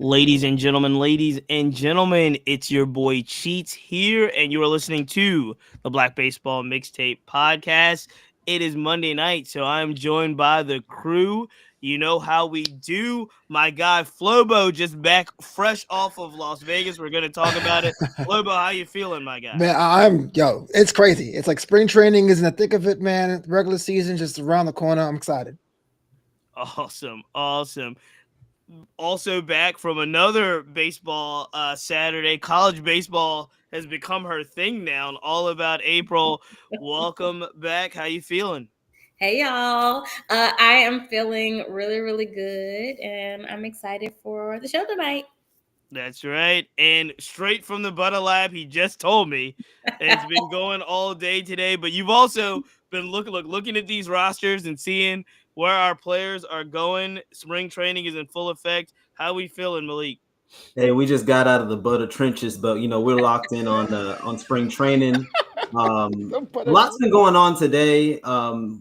Ladies and gentlemen, it's your boy Cheats here, and you are listening to the Black Baseball Mixtape podcast. It is Monday night, so I'm joined by the crew. You know how we do. My guy Flobo just back fresh off of Las Vegas. We're going to talk about it. Flobo, how you feeling, my guy? Man, it's crazy. It's like spring training is in the thick of it, man. Regular season just around the corner. I'm excited. Awesome. Also back from another baseball Saturday. College baseball has become her thing now. And all about April. Welcome back. How you feeling? Hey y'all. I am feeling really, really good and I'm excited for the show tonight. That's right. And straight from the Butter Lab, he just told me it's been going all day today. But you've also been looking at these rosters and seeing where our players are going. Spring training is in full effect. How we feeling, Malik? Hey, we just got out of the butter trenches, but we're locked in on spring training. Lots been going on today.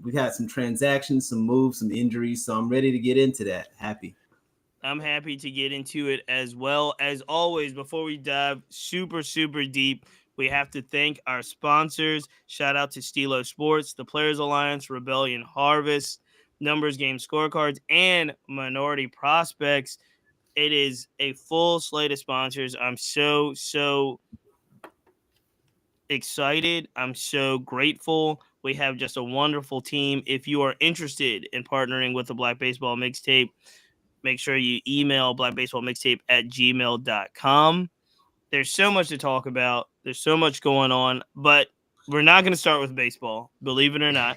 We've had some transactions, some moves, some injuries, so I'm ready to get into that. I'm happy to get into it as well. As always, before we dive super deep, we have to thank our sponsors. Shout out to Steelo Sports, the Players Alliance, Rebellion Harvest, Numbers Game Scorecards, and Minority Prospects. It is a full slate of sponsors. I'm so excited. I'm so grateful. We have just a wonderful team. If you are interested in partnering with the Black Baseball Mixtape, make sure you email blackbaseballmixtape@gmail.com. There's so much to talk about. There's so much going on, but we're not going to start with baseball, believe it or not.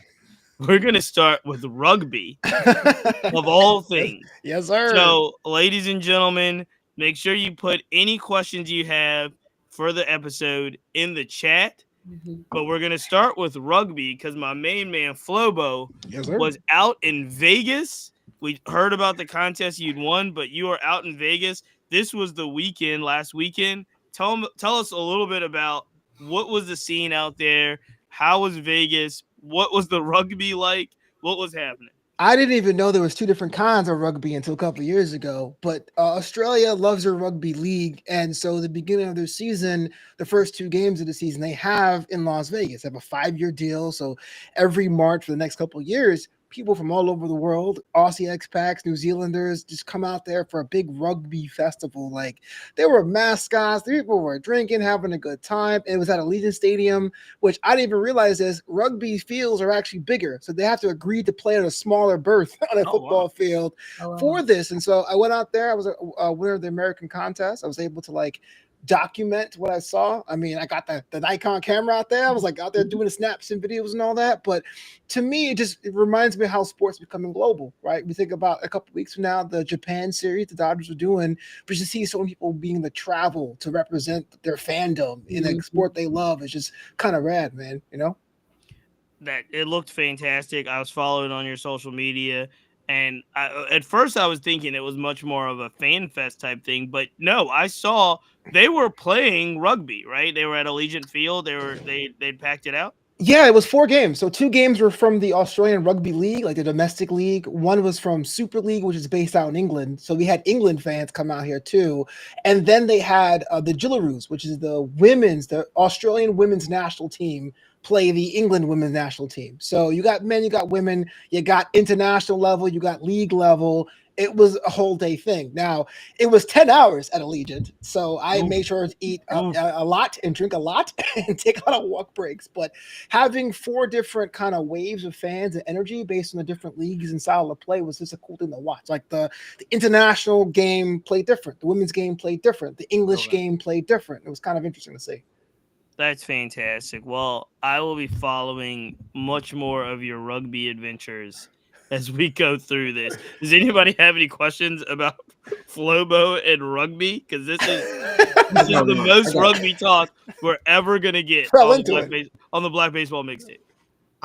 We're going to start with rugby, of all things. Yes, sir. So, ladies and gentlemen, make sure you put any questions you have for the episode in the chat. Mm-hmm. But we're going to start with rugby because my main man, Flobo, was out in Vegas. We heard about the contest you'd won, but you are out in Vegas. This was the weekend, last weekend. Tell us a little bit about what was the scene out there? How was Vegas? What was the rugby like? What was happening? I didn't even know there was two different kinds of rugby until a couple of years ago, but Australia loves their rugby league. And so the beginning of their season, the first two games of the season they have in Las Vegas, they have a 5-year deal. So every March for the next couple of years, people from all over the world, Aussie expats, New Zealanders, just come out there for a big rugby festival. Like there were mascots, people were drinking, having a good time. It was at Allegiant Stadium, which I didn't even realize is rugby fields are actually bigger. So they have to agree to play on a smaller berth on a football field for this. And so I went out there. I was a winner of the American contest. I was able to document what I saw. I mean, I got the Nikon camera out there. I was out there doing the snaps and videos and all that. But to me, it reminds me how sports becoming global, right? We think about a couple of weeks from now, the Japan series the Dodgers are doing, but you see so many people being the travel to represent their fandom in a sport they love. It's just kind of rad, man. That it looked fantastic. I was following on your social media. And at first I was thinking it was much more of a fan fest type thing, but no, I saw they were playing rugby, right? They were at Allegiant Field. They'd packed it out. Yeah, it was 4 games. So 2 games were from the Australian Rugby League, like the domestic league. One was from Super League, which is based out in England. So we had England fans come out here too. And then they had the Gillaroos, which is the Australian women's national team, play the England women's national team. So you got men, you got women, you got international level, you got league level. It was a whole day thing. Now, it was 10 hours at Allegiant, so I made sure to eat a lot and drink a lot and take a lot of walk breaks. But having 4 different kind of waves of fans and energy based on the different leagues and style of play was just a cool thing to watch. Like the international game played different. The women's game played different. The English game played different. It was kind of interesting to see. That's fantastic. Well, I will be following much more of your rugby adventures as we go through this. Does anybody have any questions about Flobo and rugby? Because this is the most rugby talk we're ever going to get on the Black Baseball Mixtape.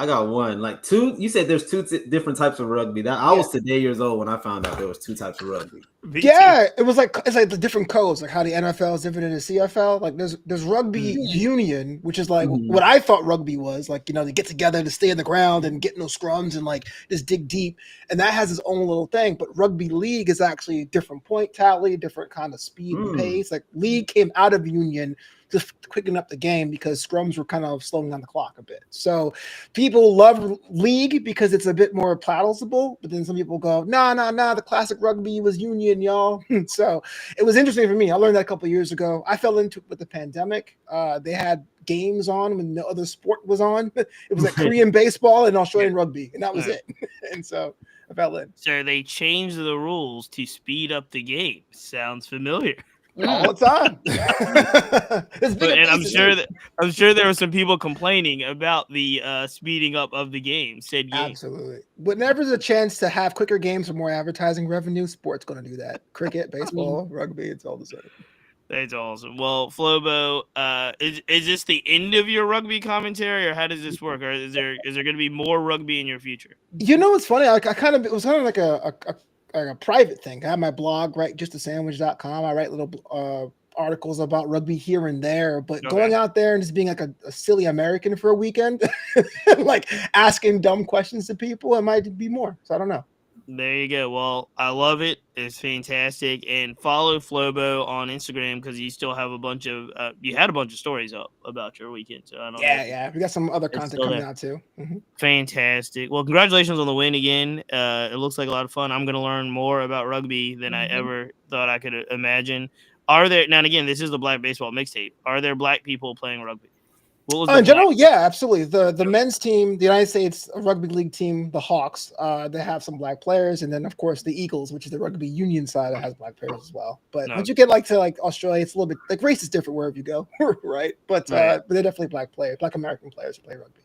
I got one. Like two. You said there's two different types of rugby. I was today years old when I found out there was two types of rugby. Yeah, it was like it's like the different codes, like how the NFL is different than the CFL. Like there's rugby union, which is like what I thought rugby was. Like they get together to stay in the ground and get no scrums and like just dig deep, and that has its own little thing. But rugby league is actually a different point tally, different kind of speed and pace. Like league came out of union just to quicken up the game because scrums were kind of slowing down the clock a bit. So people love league because it's a bit more palatable, but then some people go, nah, the classic rugby was union, y'all. So it was interesting for me. I learned that a couple of years ago. I fell into it with the pandemic. They had games on when no other sport was on. It was like Korean baseball and Australian rugby, and that was it. And so I fell in. So they changed the rules to speed up the game. Sounds familiar. All the time. And I'm sure there were some people complaining about the speeding up of the game. Said game. Absolutely. Whenever there's a chance to have quicker games or more advertising revenue, sport's going to do that. Cricket, baseball, rugby, it's all the same. That's awesome. Well, Flobo, is this the end of your rugby commentary, or how does this work? Or is there going to be more rugby in your future? It's funny. It was kind of like a private thing. I have my blog, right? Justasandwich.com. I write little articles about rugby here and there, but going out there and just being like a silly American for a weekend, like asking dumb questions to people, it might be more. So I don't know. There you go. Well, I love it. It's fantastic. And follow Flobo on Instagram because you still have you had a bunch of stories up about your weekend. So I don't know. Yeah. We got some other content coming out too. Fantastic. Well, congratulations on the win again. It looks like a lot of fun. I'm going to learn more about rugby than I ever thought I could imagine. Now and again, this is the Black Baseball Mixtape. Are there Black people playing rugby? In general, yeah, absolutely. The men's team, the United States Rugby League team, the Hawks, they have some Black players, and then of course the Eagles, which is the rugby union side, that has Black players as well. But once you get to Australia, it's a little bit like race is different wherever you go, right? But they're definitely Black American players who play rugby.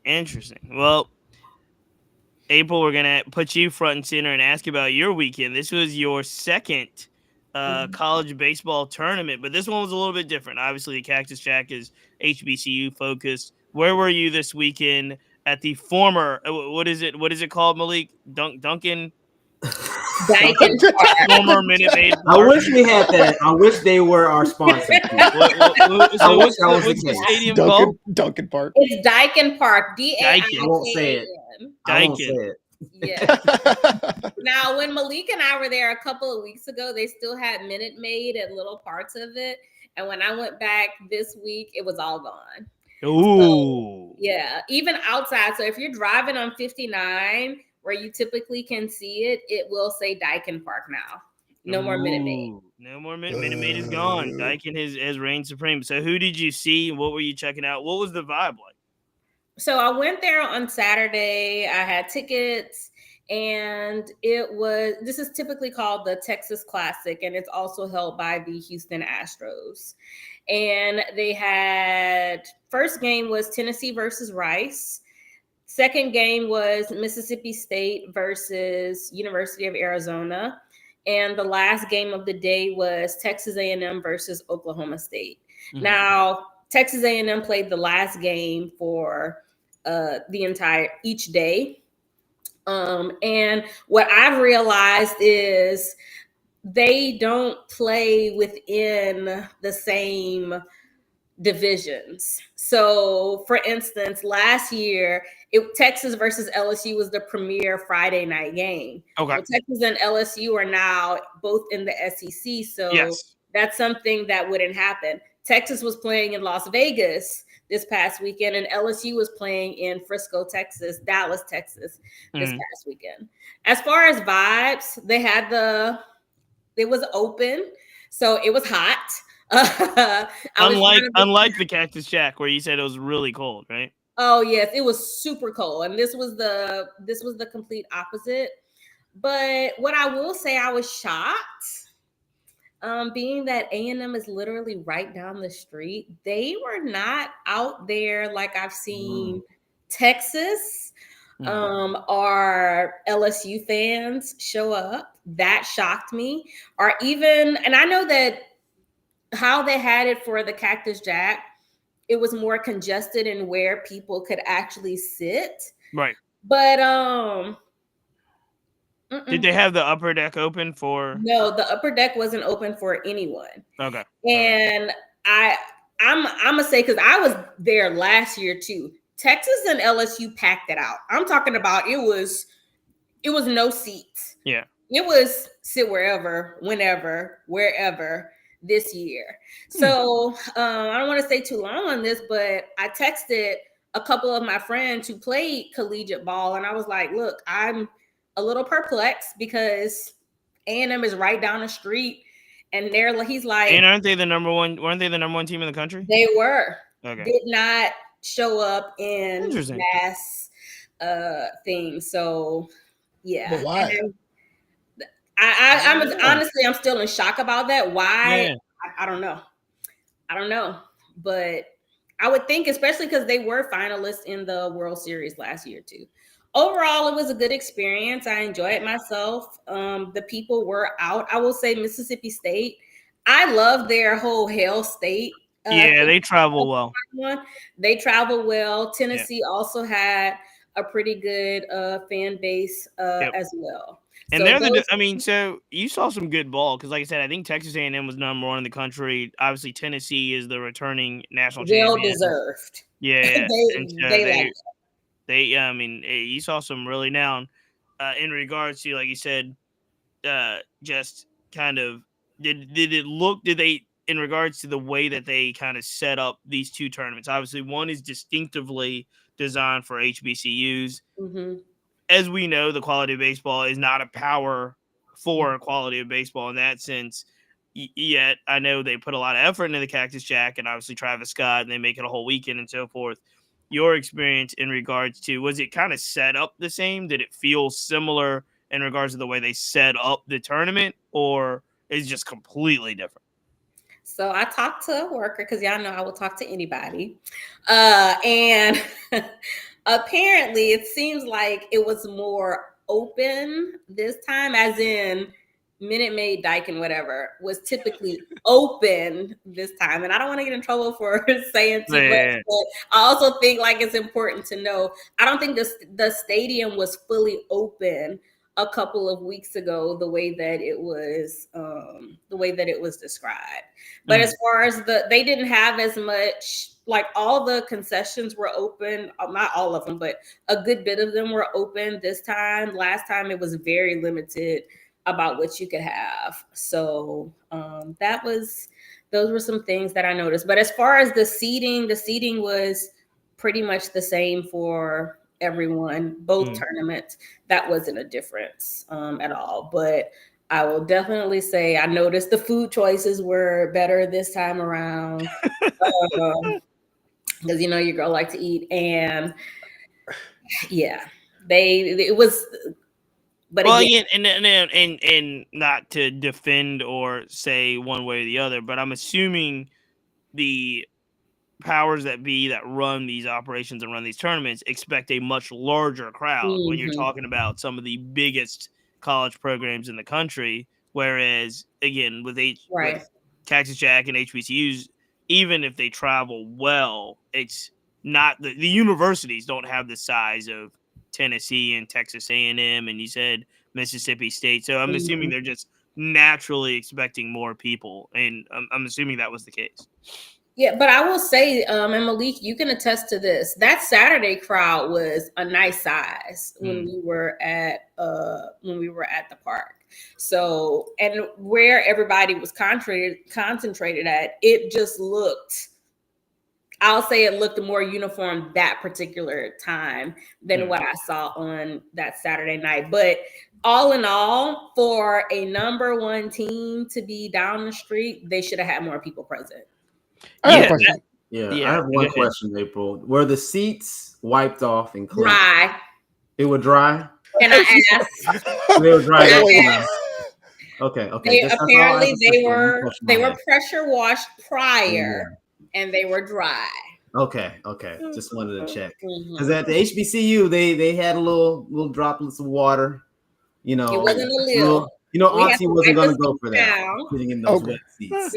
Interesting. Well, April, we're gonna put you front and center and ask about your weekend. This was your second college baseball tournament, but this one was a little bit different. Obviously, the Cactus Jack is HBCU focused. Where were you this weekend at the former? What is it called, Malik? Duncan. Former Minute Maid Park. I wish we had that. I wish they were our sponsor. What's the stadium called? Duncan Park. It's Dyken Park. I won't say it. Dyken. Yeah. Now, when Malik and I were there a couple of weeks ago, they still had Minute Maid at little parts of it. And when I went back this week, it was all gone. Ooh. So, yeah. Even outside. So if you're driving on 59, where you typically can see it, it will say Dyken Park now. No more Minute Maid. No more Minute Maid is gone. Dyken has reigned supreme. So who did you see? What were you checking out? What was the vibe like? So I went there on Saturday. I had tickets, and this is typically called the Texas Classic, and it's also held by the Houston Astros. And they had, first game was Tennessee versus Rice. Second game was Mississippi State versus University of Arizona. And the last game of the day was Texas A&M versus Oklahoma State. Mm-hmm. Now, Texas A&M played the last game for each day. And what I've realized is they don't play within the same divisions. So for instance, last year, Texas versus LSU was the premier Friday night game. Okay. Well, Texas and LSU are now both in the SEC. So that's something that wouldn't happen. Texas was playing in Las Vegas this past weekend, and LSU was playing in Frisco, Texas, Dallas, Texas this past weekend. As far as vibes, it was open, so it was hot. Unlike the Cactus Jack, where you said it was really cold, right? Oh yes, it was super cold, and this was the complete opposite. But what I will say, I was shocked. Being that A&M is literally right down the street, they were not out there like I've seen Texas or LSU fans show up. That shocked me. And I know that how they had it for the Cactus Jack, it was more congested in where people could actually sit. Right. But did they have the upper deck open for? No, the upper deck wasn't open for anyone. Okay. And I'm gonna say, because I was there last year too. Texas and LSU packed it out. I'm talking about it was no seats. Yeah. It was sit wherever, whenever, wherever this year. So I don't want to stay too long on this, but I texted a couple of my friends who played collegiate ball, and I was like, look, I'm a little perplexed because A&M is right down the street, and he's like, and aren't they the number one? Weren't they the number one team in the country? They were. Okay. Did not show up in mass things. So yeah. But why? I'm honestly, I'm still in shock about that. Why? Yeah. I don't know. But I would think, especially because they were finalists in the World Series last year too. Overall, it was a good experience. I enjoyed myself. The people were out. I will say Mississippi State. I love their whole Hail State. They travel well. They travel well. Tennessee also had a pretty good fan base as well. And so you saw some good ball because, like I said, I think Texas A&M was number one in the country. Obviously, Tennessee is the returning national champion. Well deserved. Yeah, they you saw some really down in regards to, like you said, just kind of did they in regards to the way that they kind of set up these two tournaments. Obviously, one is distinctively designed for HBCUs. Mm-hmm. As we know, the quality of baseball is not a power for quality of baseball in that sense. Yet, I know they put a lot of effort into the Cactus Jack and obviously Travis Scott, and they make it a whole weekend and so forth. Your experience in regards to, was it kind of set up the same? Did it feel similar in regards to the way they set up the tournament, or is it just completely different? So I talked to a worker because y'all know I will talk to anybody. And apparently it seems like it was more open this time, as in Minute Maid, Dyke, and whatever was typically open this time. And I don't want to get in trouble for saying too much, but I also think like it's important to know, I don't think the stadium was fully open a couple of weeks ago, the way that it was described. But as far as they didn't have as much, like all the concessions were open, not all of them, but a good bit of them were open this time. Last time it was very limited about what you could have. So those were some things that I noticed. But as far as the seating was pretty much the same for everyone, both tournaments. That wasn't a difference at all. But I will definitely say I noticed the food choices were better this time around. Because you know your girl likes to eat, and it was. But well, again, and not to defend or say one way or the other, but I'm assuming the powers that be that run these operations and run these tournaments expect a much larger crowd when you're talking about some of the biggest college programs in the country. Whereas, again, with Cactus Jack and HBCUs, even if they travel well, it's not the universities don't have the size of Tennessee and Texas A&M, and you said Mississippi State. So I'm assuming they're just naturally expecting more people, and I'm assuming that was the case. Yeah, but I will say, and Malik, you can attest to this. That Saturday crowd was a nice size when we were at the park. So, and where everybody was concentrated at, it just looked. I'll say it looked more uniform that particular time than what I saw on that Saturday night. But all in all, for a number one team to be down the street, they should have had more people present. I have a question. I have one question, April. Were the seats wiped off and clean? Dry. They were dry? And I asked. They were dry. Okay. Apparently they were pressure washed prior and they were dry. Okay. Just wanted to check. Because at the HBCU, they had a little droplets of water. You know, it wasn't a little. Auntie wasn't going to go for that. Putting in those wet seats.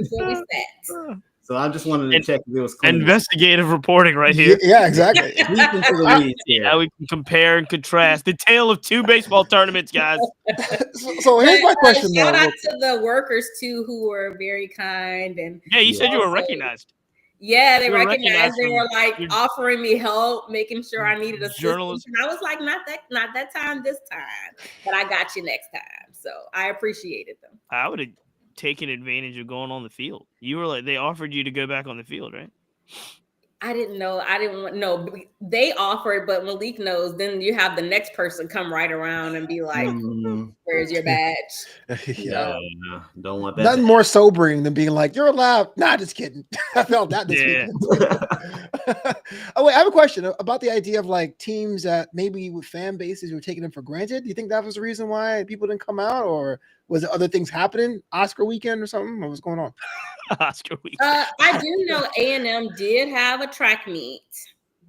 So I just wanted to check if it was clean. Investigative reporting right here. Yeah, exactly. Deep into the weeds here. How we can compare and contrast the tale of two baseball tournaments, guys. So here's my question, shout though. out to the workers too, who were very kind and Yeah, you said you were also- recognized. Yeah, they You were recognized. recognized They were like your- offering me help, making sure I needed assistance. Journalist. And I was like, not that time this time, but I got you next time. So I appreciated them. I would have taken advantage of going on the field. You were like, they offered you to go back on the field, right? I didn't know. I didn't want no. They offered, but Malik knows. Then you have the next person come right around and be like, "Where's your badge?" Yeah. No, don't want that. Nothing more sobering than being like, "You're allowed." Nah, just kidding. I felt that this weekend. Oh wait, I have a question about the idea of like teams that maybe with fan bases were taking them for granted. Do you think that was the reason why people didn't come out, or was it other things happening? Oscar weekend or something? What was going on? Oscar week. I do know A&M did have a track meet.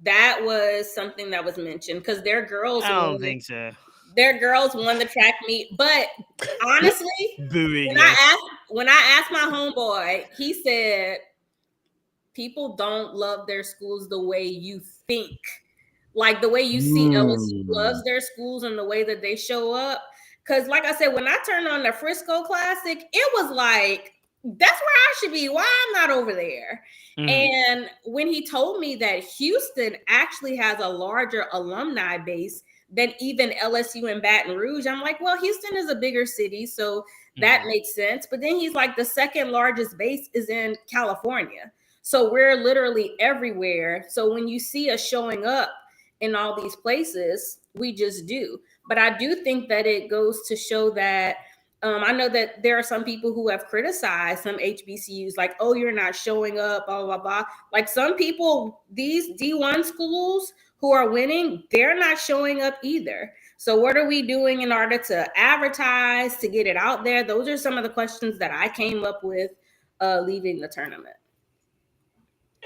That was something that was mentioned because their girls. I don't think so. Their girls won the track meet, but honestly, Booing. when I asked my homeboy, he said people don't love their schools the way you think, like the way you see LSU loves their schools and the way that they show up. Because, like I said, when I turned on the Frisco Classic, it was like, that's where I should be. Why I'm not over there? And when he told me that Houston actually has a larger alumni base than even LSU and Baton Rouge, I'm like, well, Houston is a bigger city, so that makes sense. But then he's like, the second largest base is in California. So we're literally everywhere. So when you see us showing up in all these places, we just do. But I do think that it goes to show that I know that there are some people who have criticized some HBCUs, like, oh, you're not showing up, blah, blah, blah. Like some people, these D1 schools who are winning, they're not showing up either. So what are we doing in order to advertise, to get it out there? Those are some of the questions that I came up with leaving the tournament.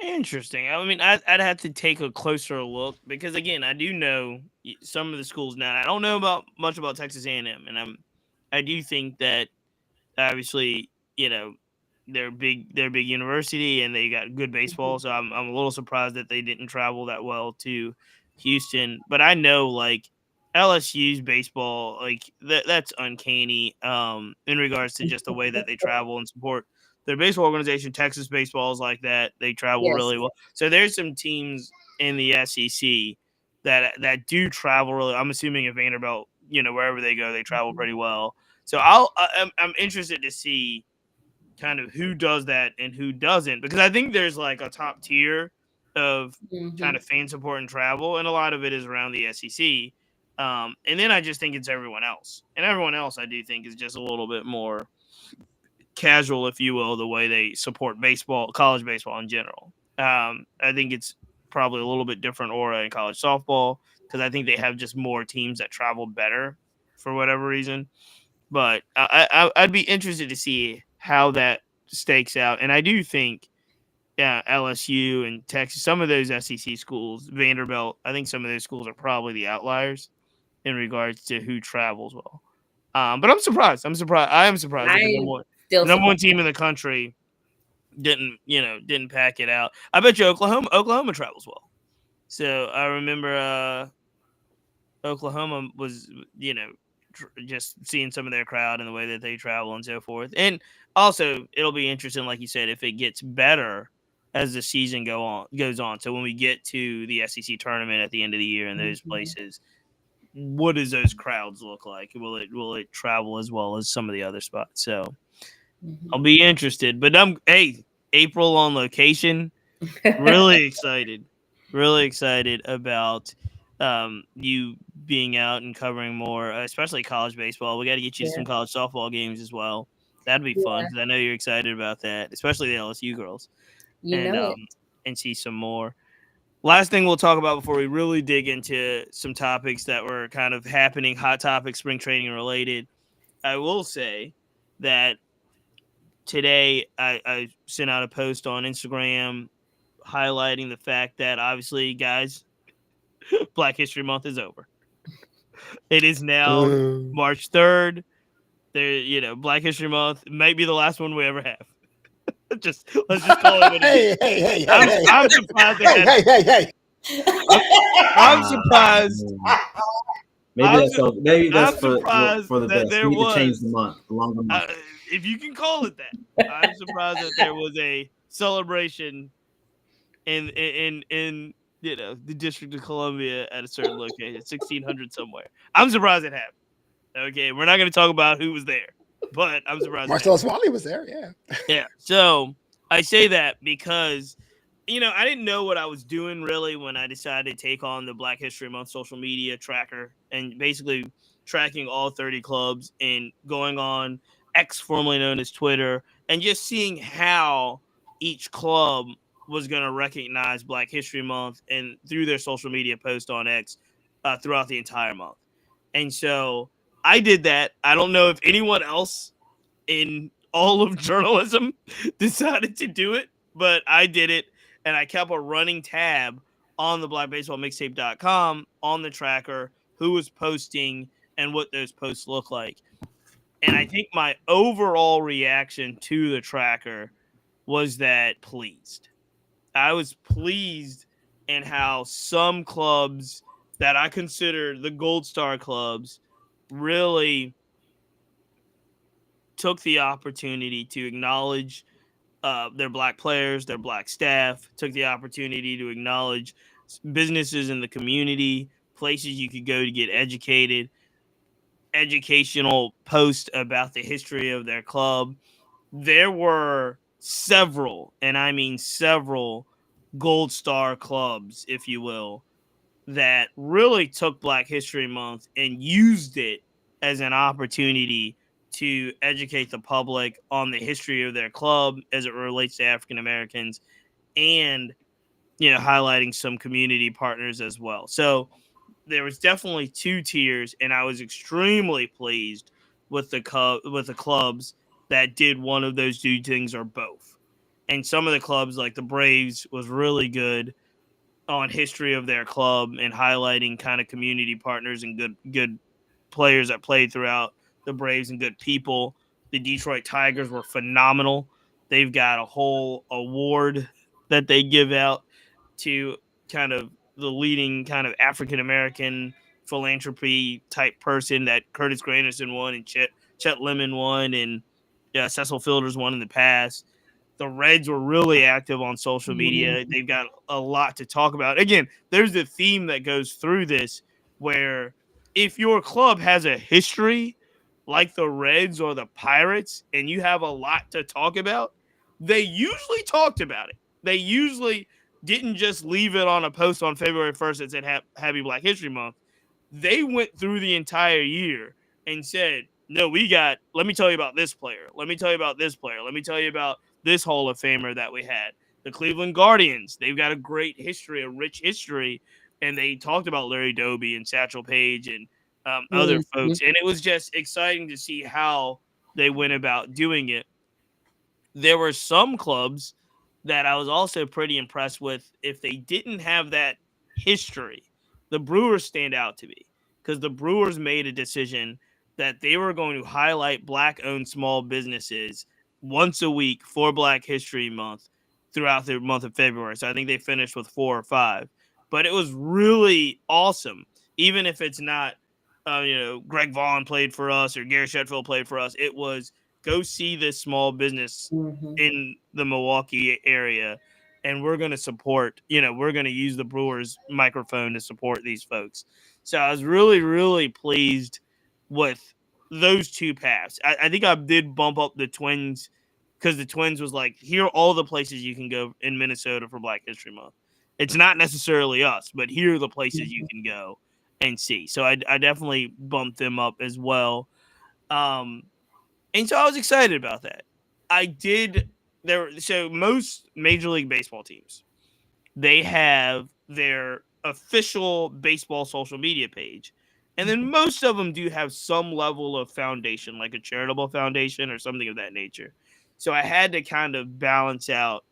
Interesting. I mean, I'd have to take a closer look because, again, I do know some of the schools now. I don't know much about Texas A&M, and I do think that obviously, you know, they're a big university and they got good baseball. So I'm a little surprised that they didn't travel that well to Houston. But I know like LSU's baseball, like that's uncanny in regards to just the way that they travel and support their baseball organization. Texas baseball is like that. They travel really well. So there's some teams in the SEC that do travel really. I'm assuming at Vanderbilt, you know, wherever they go, they travel pretty well. So I'm interested to see kind of who does that and who doesn't, because I think there's like a top tier of kind of fan support and travel, and a lot of it is around the SEC. And then I just think it's everyone else, and everyone else I do think is just a little bit more casual, if you will, the way they support baseball, college baseball in general. I think it's probably a little bit different aura in college softball because I think they have just more teams that travel better for whatever reason. But I'd be interested to see how that stakes out. And I do think LSU and Texas, some of those SEC schools, Vanderbilt, I think some of those schools are probably the outliers in regards to who travels well. But I'm surprised. I am surprised that the number one team in the country didn't pack it out. I bet you Oklahoma travels well. So I remember Oklahoma was, just seeing some of their crowd and the way that they travel and so forth. And also it'll be interesting, like you said, if it gets better as the season goes on. So when we get to the SEC tournament at the end of the year in those places, what does those crowds look like? Will it travel as well as some of the other spots? So I'll be interested. But April on location, really excited about you being out and covering more, especially college baseball. We got to get you some college softball games as well. That'd be fun because I know you're excited about that, especially the LSU girls. And see some more. Last thing we'll talk about before we really dig into some topics that were kind of happening, hot topics, spring training related. I will say that today I sent out a post on Instagram highlighting the fact that obviously, guys, Black History Month is over. It is now March 3rd. Black History Month might be the last one we ever have. let's just call it what it is. I'm surprised that I'm surprised. Maybe that's for surprised the that best. there We need to change was the month, the longer month. if you can call it that. I'm surprised that there was a celebration in the District of Columbia at a certain location, 1600 somewhere. I'm surprised it happened. Okay, we're not going to talk about who was there, but I'm surprised. Marcellus Wiley was there. Yeah. Yeah. So I say that because I didn't know what I was doing really when I decided to take on the Black History Month social media tracker and basically tracking all 30 clubs and going on X, formerly known as Twitter, and just seeing how each club was going to recognize Black History Month and through their social media post on X throughout the entire month. And so I did that. I don't know if anyone else in all of journalism decided to do it, but I did it. And I kept a running tab on the blackbaseballmixtape.com on the tracker, who was posting and what those posts look like. And I think my overall reaction to the tracker was that pleased. I was pleased in how some clubs that I consider the Gold Star clubs really took the opportunity to acknowledge their Black players, their Black staff, took the opportunity to acknowledge businesses in the community, places you could go to get educated, educational posts about the history of their club. There were several, and I mean several, Gold Star clubs, if you will, that really took Black History Month and used it as an opportunity to educate the public on the history of their club as it relates to African Americans and, highlighting some community partners as well. So there was definitely two tiers, and I was extremely pleased with the clubs that did one of those two things or both. And some of the clubs, like the Braves, was really good on history of their club and highlighting kind of community partners and good players that played throughout the Braves and good people. The Detroit Tigers were phenomenal. They've got a whole award that they give out to kind of the leading kind of African American philanthropy type person that Curtis Granderson won and Chet Lemon won and Cecil Fielders won in the past. The Reds were really active on social media. They've got a lot to talk about. Again, there's a theme that goes through this where if your club has a history like the Reds or the Pirates and you have a lot to talk about, they usually talked about it. They usually didn't just leave it on a post on February 1st that said Happy Black History Month. They went through the entire year and said, no, let me tell you about this player. Let me tell you about this player. Let me tell you about this Hall of Famer that we had. The Cleveland Guardians, they've got a great history, a rich history, and they talked about Larry Doby and Satchel Paige and other folks. And it was just exciting to see how they went about doing it. There were some clubs that I was also pretty impressed with if they didn't have that history. The Brewers stand out to me because the Brewers made a decision that they were going to highlight Black-owned small businesses once a week for Black History Month throughout the month of February. So I think they finished with 4 or 5. But it was really awesome, even if it's not, Greg Vaughn played for us or Gary Sheffield played for us. It was go see this small business in the Milwaukee area, and we're going to support, we're going to use the Brewers microphone to support these folks. So I was really, really pleased with those two paths. I think I did bump up the Twins because the Twins was like, here are all the places you can go in Minnesota for Black History Month. It's not necessarily us, but here are the places you can go and see. So I definitely bumped them up as well. And so I was excited about that. So most Major League Baseball teams, they have their official baseball social media page. And then most of them do have some level of foundation, like a charitable foundation or something of that nature. So I had to kind of balance out,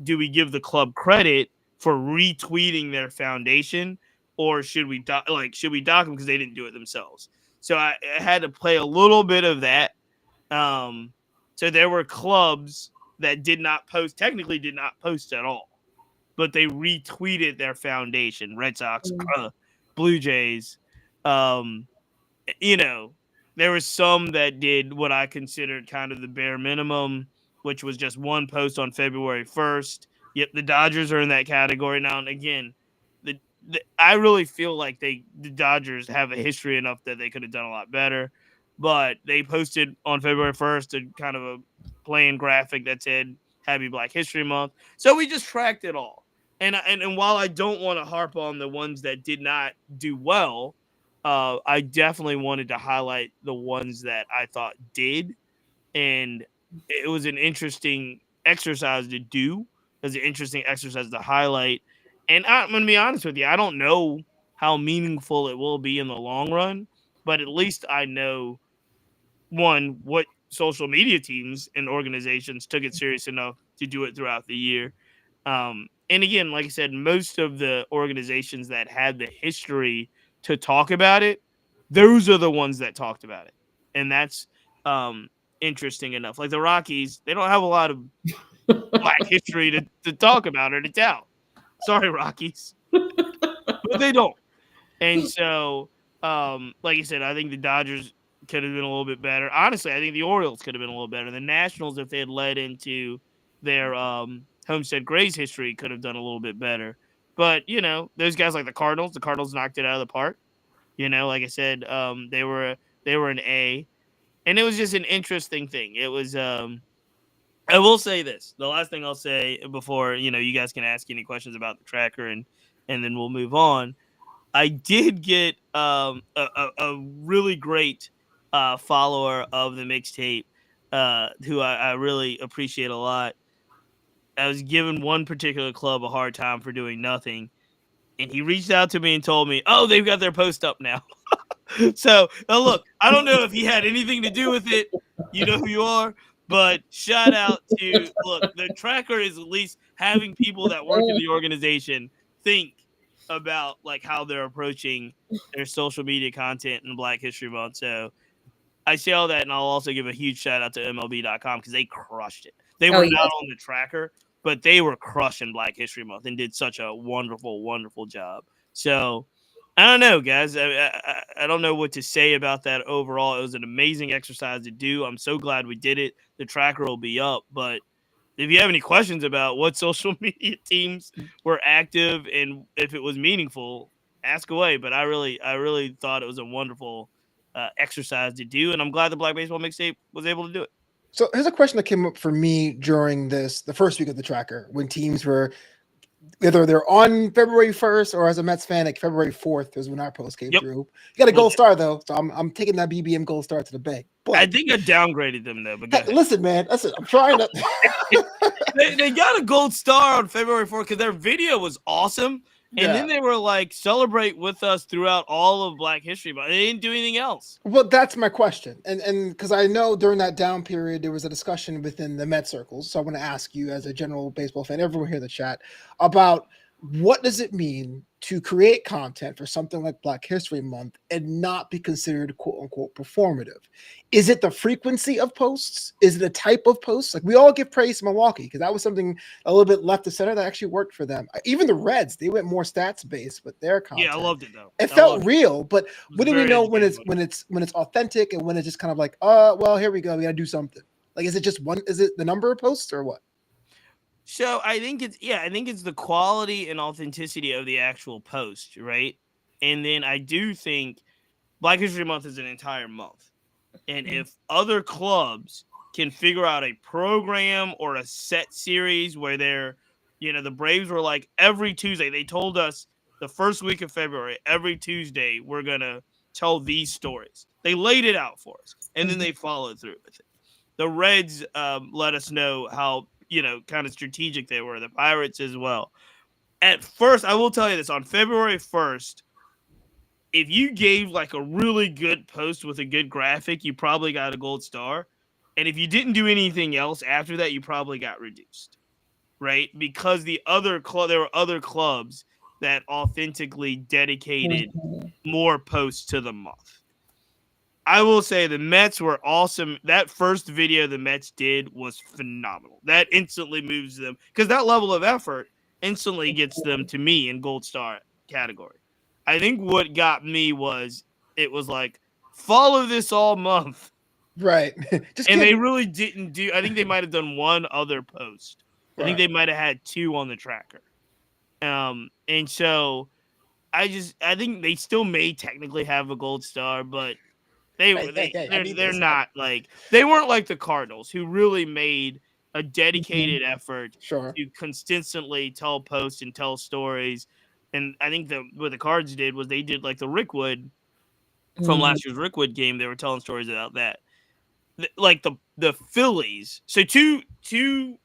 do we give the club credit for retweeting their foundation, or should we dock them because they didn't do it themselves? So I had to play a little bit of that. So there were clubs that did not post at all, but they retweeted their foundation, Red Sox, Blue Jays. There was some that did what I considered kind of the bare minimum, which was just one post on February 1st. Yep, the Dodgers are in that category now. And again, I really feel like the Dodgers have a history enough that they could have done a lot better. But they posted on February 1st a kind of a plain graphic that said Happy Black History Month. So we just tracked it all. And while I don't want to harp on the ones that did not do well, I definitely wanted to highlight the ones that I thought did. And it was an interesting exercise to do. It was an interesting exercise to highlight. And I'm going to be honest with you, I don't know how meaningful it will be in the long run, but at least I know, one, what social media teams and organizations took it serious enough to do it throughout the year. And again, like I said, most of the organizations that had the history to talk about it, those are the ones that talked about it. And that's interesting enough. Like the Rockies, they don't have a lot of Black history to talk about or to tell. Sorry, Rockies. But they don't. And so, like I said, I think the Dodgers could have been a little bit better. Honestly, I think the Orioles could have been a little better. The Nationals, if they had led into their Homestead Grays history, could have done a little bit better. But, those guys like the Cardinals knocked it out of the park. Like I said, they were an A. And it was just an interesting thing. It was I will say this. The last thing I'll say before, you guys can ask any questions about the tracker and then we'll move on. I did get a really great follower of the mixtape who I really appreciate a lot. I was giving one particular club a hard time for doing nothing, and he reached out to me and told me, "Oh, they've got their post up now." So, look, I don't know if he had anything to do with it. You know who you are. But shout out to, look, the tracker is at least having people that work in the organization think about like how they're approaching their social media content in Black History Month. So I say all that, and I'll also give a huge shout out to MLB.com because they crushed it. They were not on the tracker, but they were crushing Black History Month and did such a wonderful, wonderful job. So I don't know, guys. I don't know what to say about that overall. It was an amazing exercise to do. I'm so glad we did it. The tracker will be up, but if you have any questions about what social media teams were active and if it was meaningful, ask away. But I really thought it was a wonderful exercise to do, and I'm glad the Black Baseball Mixtape was able to do it. So here's a question that came up for me during the first week of the tracker when teams were either they're on February 1st or as a Mets fan, like February 4th is when our post came through. You got a gold star though, so I'm taking that BBM gold star to the bank. But I think I downgraded them though. But listen, man, I'm trying to. they got a gold star on February 4th because their video was awesome. And then they were like, celebrate with us throughout all of Black History, but they didn't do anything else. Well, that's my question. And because I know during that down period, there was a discussion within the Met circles. So I want to ask you as a general baseball fan, everyone here in the chat, about what does it mean to create content for something like Black History Month and not be considered quote unquote performative? Is it the frequency of posts? Is it a type of posts? Like we all give praise to Milwaukee because that was something a little bit left to center that actually worked for them. Even the Reds, they went more stats based with their content. Yeah, I loved it though. It felt real, but when do we know when it's authentic and when it's just kind of like, well, here we go, we got to do something. Like, is it just one? Is it the number of posts or what? So I think it's the quality and authenticity of the actual post, right? And then I do think Black History Month is an entire month. And if other clubs can figure out a program or a set series where they're, the Braves were like every Tuesday, they told us the first week of February, every Tuesday, we're going to tell these stories. They laid it out for us, and then they followed through with it. The Reds let us know how, kind of strategic they were, the Pirates as well. At first, I will tell you this, on February 1st, if you gave like a really good post with a good graphic, you probably got a gold star. And if you didn't do anything else after that, you probably got reduced, right? Because there were other clubs that authentically dedicated more posts to the month. I will say the Mets were awesome. That first video the Mets did was phenomenal. That instantly moves them because that level of effort instantly gets them to me in Gold Star category. I think what got me was it was like follow this all month. Right. And they really didn't do. I think they might have done one other post. I think they might have had 2 on the tracker. And so I think they still may technically have a gold star, but they're not like they weren't like the Cardinals who really made a dedicated effort to consistently tell posts and tell stories. And I think what the Cards did was they did like the Rickwood from last year's Rickwood game. They were telling stories about that. Like the Phillies. So two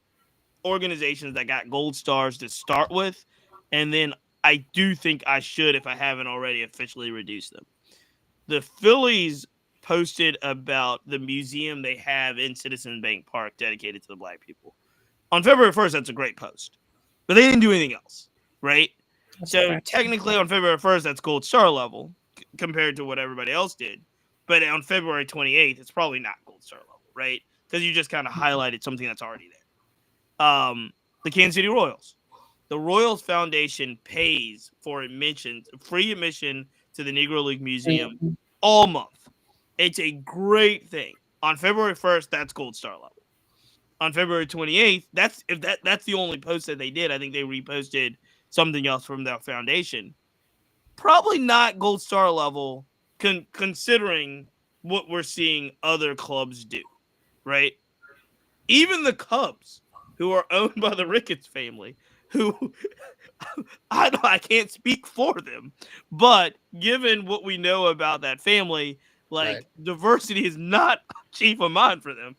organizations that got gold stars to start with, and then I do think I should, if I haven't already, officially reduce them. The Phillies posted about the museum they have in Citizen Bank Park dedicated to the Black people. On February 1st, that's a great post. But they didn't do anything else, right? So technically on February 1st, that's gold star level compared to what everybody else did. But on February 28th, it's probably not gold star level, right? Because you just kind of highlighted something that's already there. The Kansas City Royals. The Royals Foundation pays for free admission to the Negro League Museum all month. It's a great thing. On February 1st, that's gold star level. On February 28th, that's the only post that they did. I think they reposted something else from their foundation. Probably not gold star level, considering what we're seeing other clubs do, right? Even the Cubs, who are owned by the Ricketts family, who I can't speak for them, but given what we know about that family, diversity is not chief of mind for them.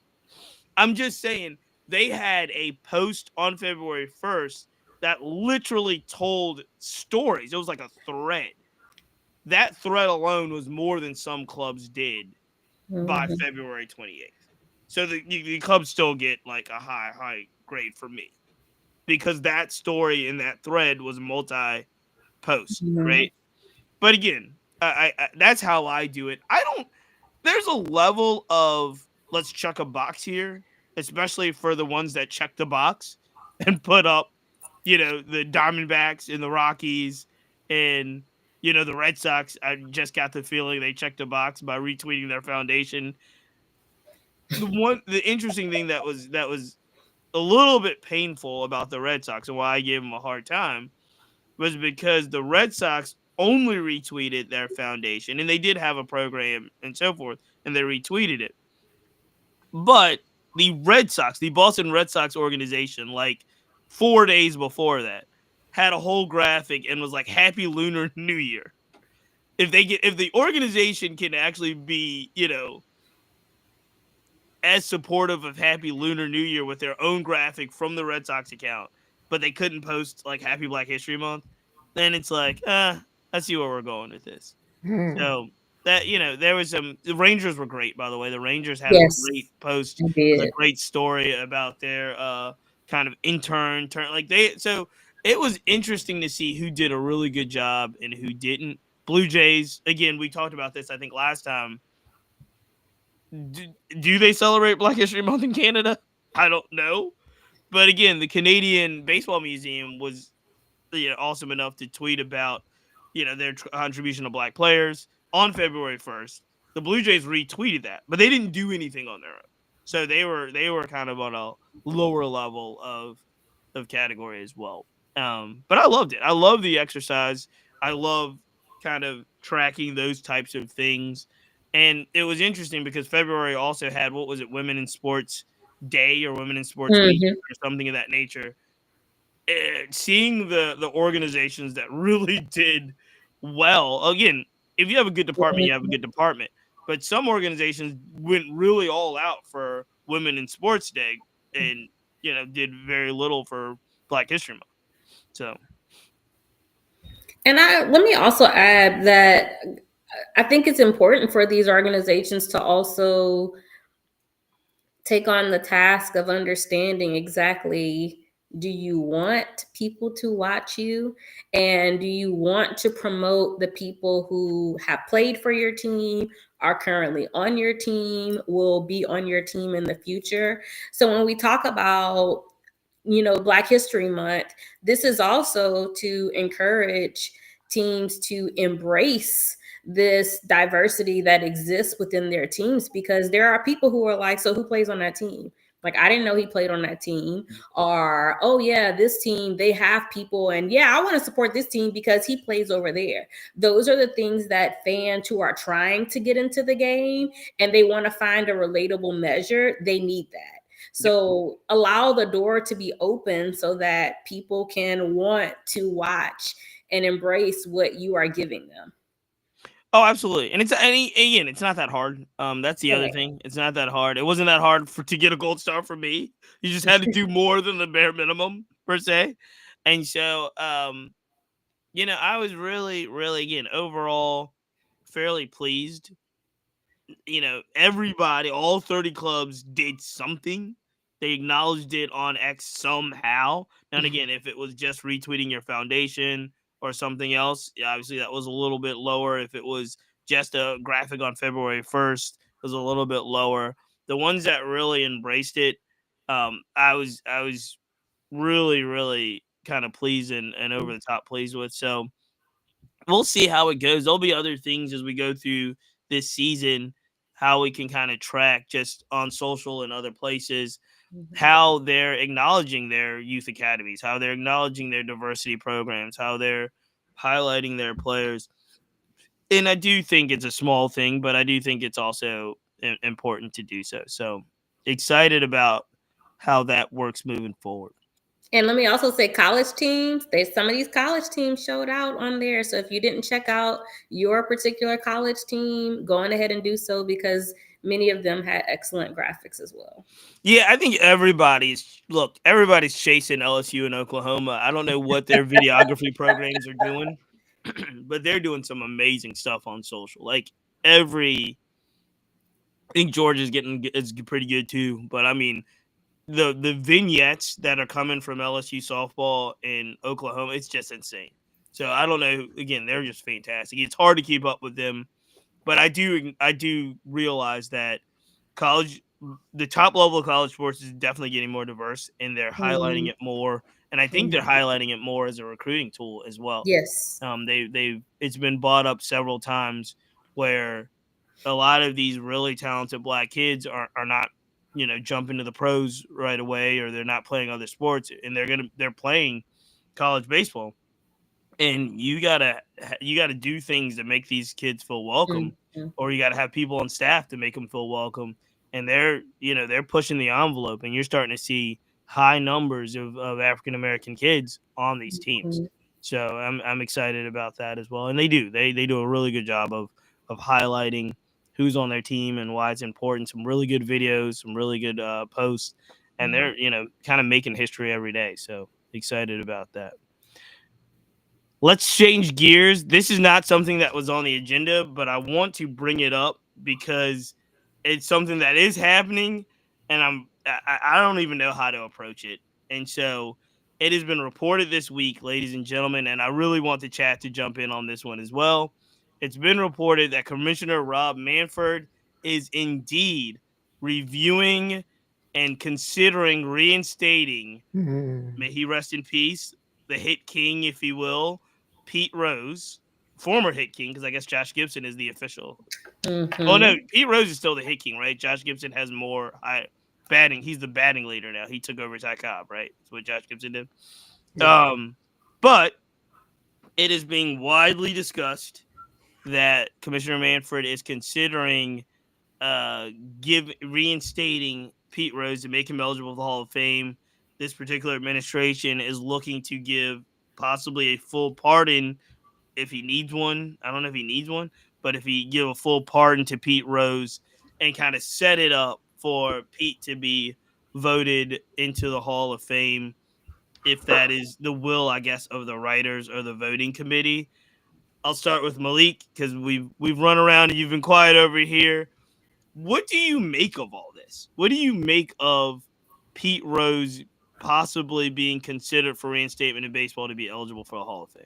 I'm just saying they had a post on February 1st that literally told stories. It was like a thread. That thread alone was more than some clubs did by February 28th. So the Cubs still get like a high grade for me because that story in that thread was multi-post, right? But again, I that's how I do it. There's a level of let's check a box here, especially for the ones that check the box and put up, the Diamondbacks and the Rockies and, the Red Sox. I just got the feeling they checked the box by retweeting their foundation. The interesting thing that was a little bit painful about the Red Sox and why I gave them a hard time was because the Red Sox only retweeted their foundation, and they did have a program and so forth, and they retweeted it. But the Boston Red Sox organization, like 4 days before that, had a whole graphic and was like, "Happy Lunar New Year." If the organization can actually be, as supportive of Happy Lunar New Year with their own graphic from the Red Sox account, but they couldn't post like Happy Black History Month, then it's like, I see where we're going with this. So that, there was the Rangers were great, by the way. The Rangers had a great post, a great story about their kind of intern turn. So it was interesting to see who did a really good job and who didn't. Blue Jays, again, we talked about this, I think, last time. Do they celebrate Black History Month in Canada? I don't know. But again, the Canadian Baseball Museum was awesome enough to tweet about their contribution to Black players on February 1st. The Blue Jays retweeted that, but they didn't do anything on their own. So they were kind of on a lower level of category as well. But I loved it. I love the exercise. I love kind of tracking those types of things. And it was interesting because February also had, what was it, Women in Sports Day or Women in Sports Week or something of that nature. Seeing the organizations that really did well. Again, if you have a good department, you have a good department. But some organizations went really all out for Women in Sports Day and, did very little for Black History Month. So. And let me also add that I think it's important for these organizations to also take on the task of understanding exactly, do you want people to watch you? And do you want to promote the people who have played for your team, are currently on your team will be on your team in the future. So when we talk about, Black History Month, this is also to encourage teams to embrace this diversity that exists within their teams, because there are people who are like, so who plays on that team? Like, I didn't know he played on that team. Or, oh yeah, this team, they have people, and yeah, I want to support this team because he plays over there. Those are the things that fans who are trying to get into the game and they want to find a relatable measure, they need that. So allow the door to be open so that people can want to watch and embrace what you are giving them. Oh, absolutely. And again, it's not that hard. That's the other thing. It's not that hard. It wasn't that hard to get a gold star for me. You just had to do more than the bare minimum per se. And so, I was really, really, again, overall fairly pleased. Everybody, all 30 clubs did something. They acknowledged it on X somehow. Now, and again, if it was just retweeting your foundation or something else, obviously that was a little bit lower. If it was just a graphic on February 1st, it was a little bit lower. The ones that really embraced it, I was really, really kind of pleased and over the top pleased with. So we'll see how it goes. There'll be other things as we go through this season, how we can kind of track just on social and other places, how they're acknowledging their youth academies, how they're acknowledging their diversity programs, how they're highlighting their players. And I do think it's a small thing, but I do think it's also important to do so. So excited about how that works moving forward. And let me also say college teams, some of these college teams showed out on there. So if you didn't check out your particular college team, go on ahead and do so, because many of them had excellent graphics as well. Yeah, I think everybody's chasing LSU and Oklahoma. I don't know what their videography programs are doing, but they're doing some amazing stuff on social. Like I think Georgia's is pretty good too. But I mean, the vignettes that are coming from LSU softball in Oklahoma, it's just insane. So I don't know. Again, they're just fantastic. It's hard to keep up with them, but I do realize that the top level of college sports is definitely getting more diverse, and they're highlighting it more. And I think they're highlighting it more as a recruiting tool as well. Yes. It's been brought up several times where a lot of these really talented Black kids are not, jumping to the pros right away, or they're not playing other sports, and they're playing college baseball. And you gotta do things to make these kids feel welcome, or you gotta have people on staff to make them feel welcome. And they're pushing the envelope, and you're starting to see high numbers of African American kids on these teams. So I'm excited about that as well. And they do a really good job of highlighting who's on their team and why it's important. Some really good videos, some really good posts, and they're kind of making history every day. So excited about that. Let's change gears. This is not something that was on the agenda, but I want to bring it up because it's something that is happening, and I don't even know how to approach it. And so it has been reported this week, ladies and gentlemen, and I really want the chat to jump in on this one as well. It's been reported that Commissioner Rob Manfred is indeed reviewing and considering reinstating, may he rest in peace, the hit king, if you will, Pete Rose, former hit king, because I guess Josh Gibson is the official. Oh no, Pete Rose is still the hit king, right? Josh Gibson has more batting. He's the batting leader now. He took over Ty Cobb, right? That's what Josh Gibson did. Yeah. But it is being widely discussed that Commissioner Manfred is considering reinstating Pete Rose to make him eligible for the Hall of Fame. This particular administration is looking to give possibly a full pardon if he needs one. I don't know if he needs one, but if he give a full pardon to Pete Rose and kind of set it up for Pete to be voted into the Hall of Fame, if that is the will, I guess, of the writers or the voting committee. I'll start with Malik because we've run around and you've been quiet over here. What do you make of all this? What do you make of Pete Rose possibly being considered for reinstatement in baseball to be eligible for a Hall of Fame?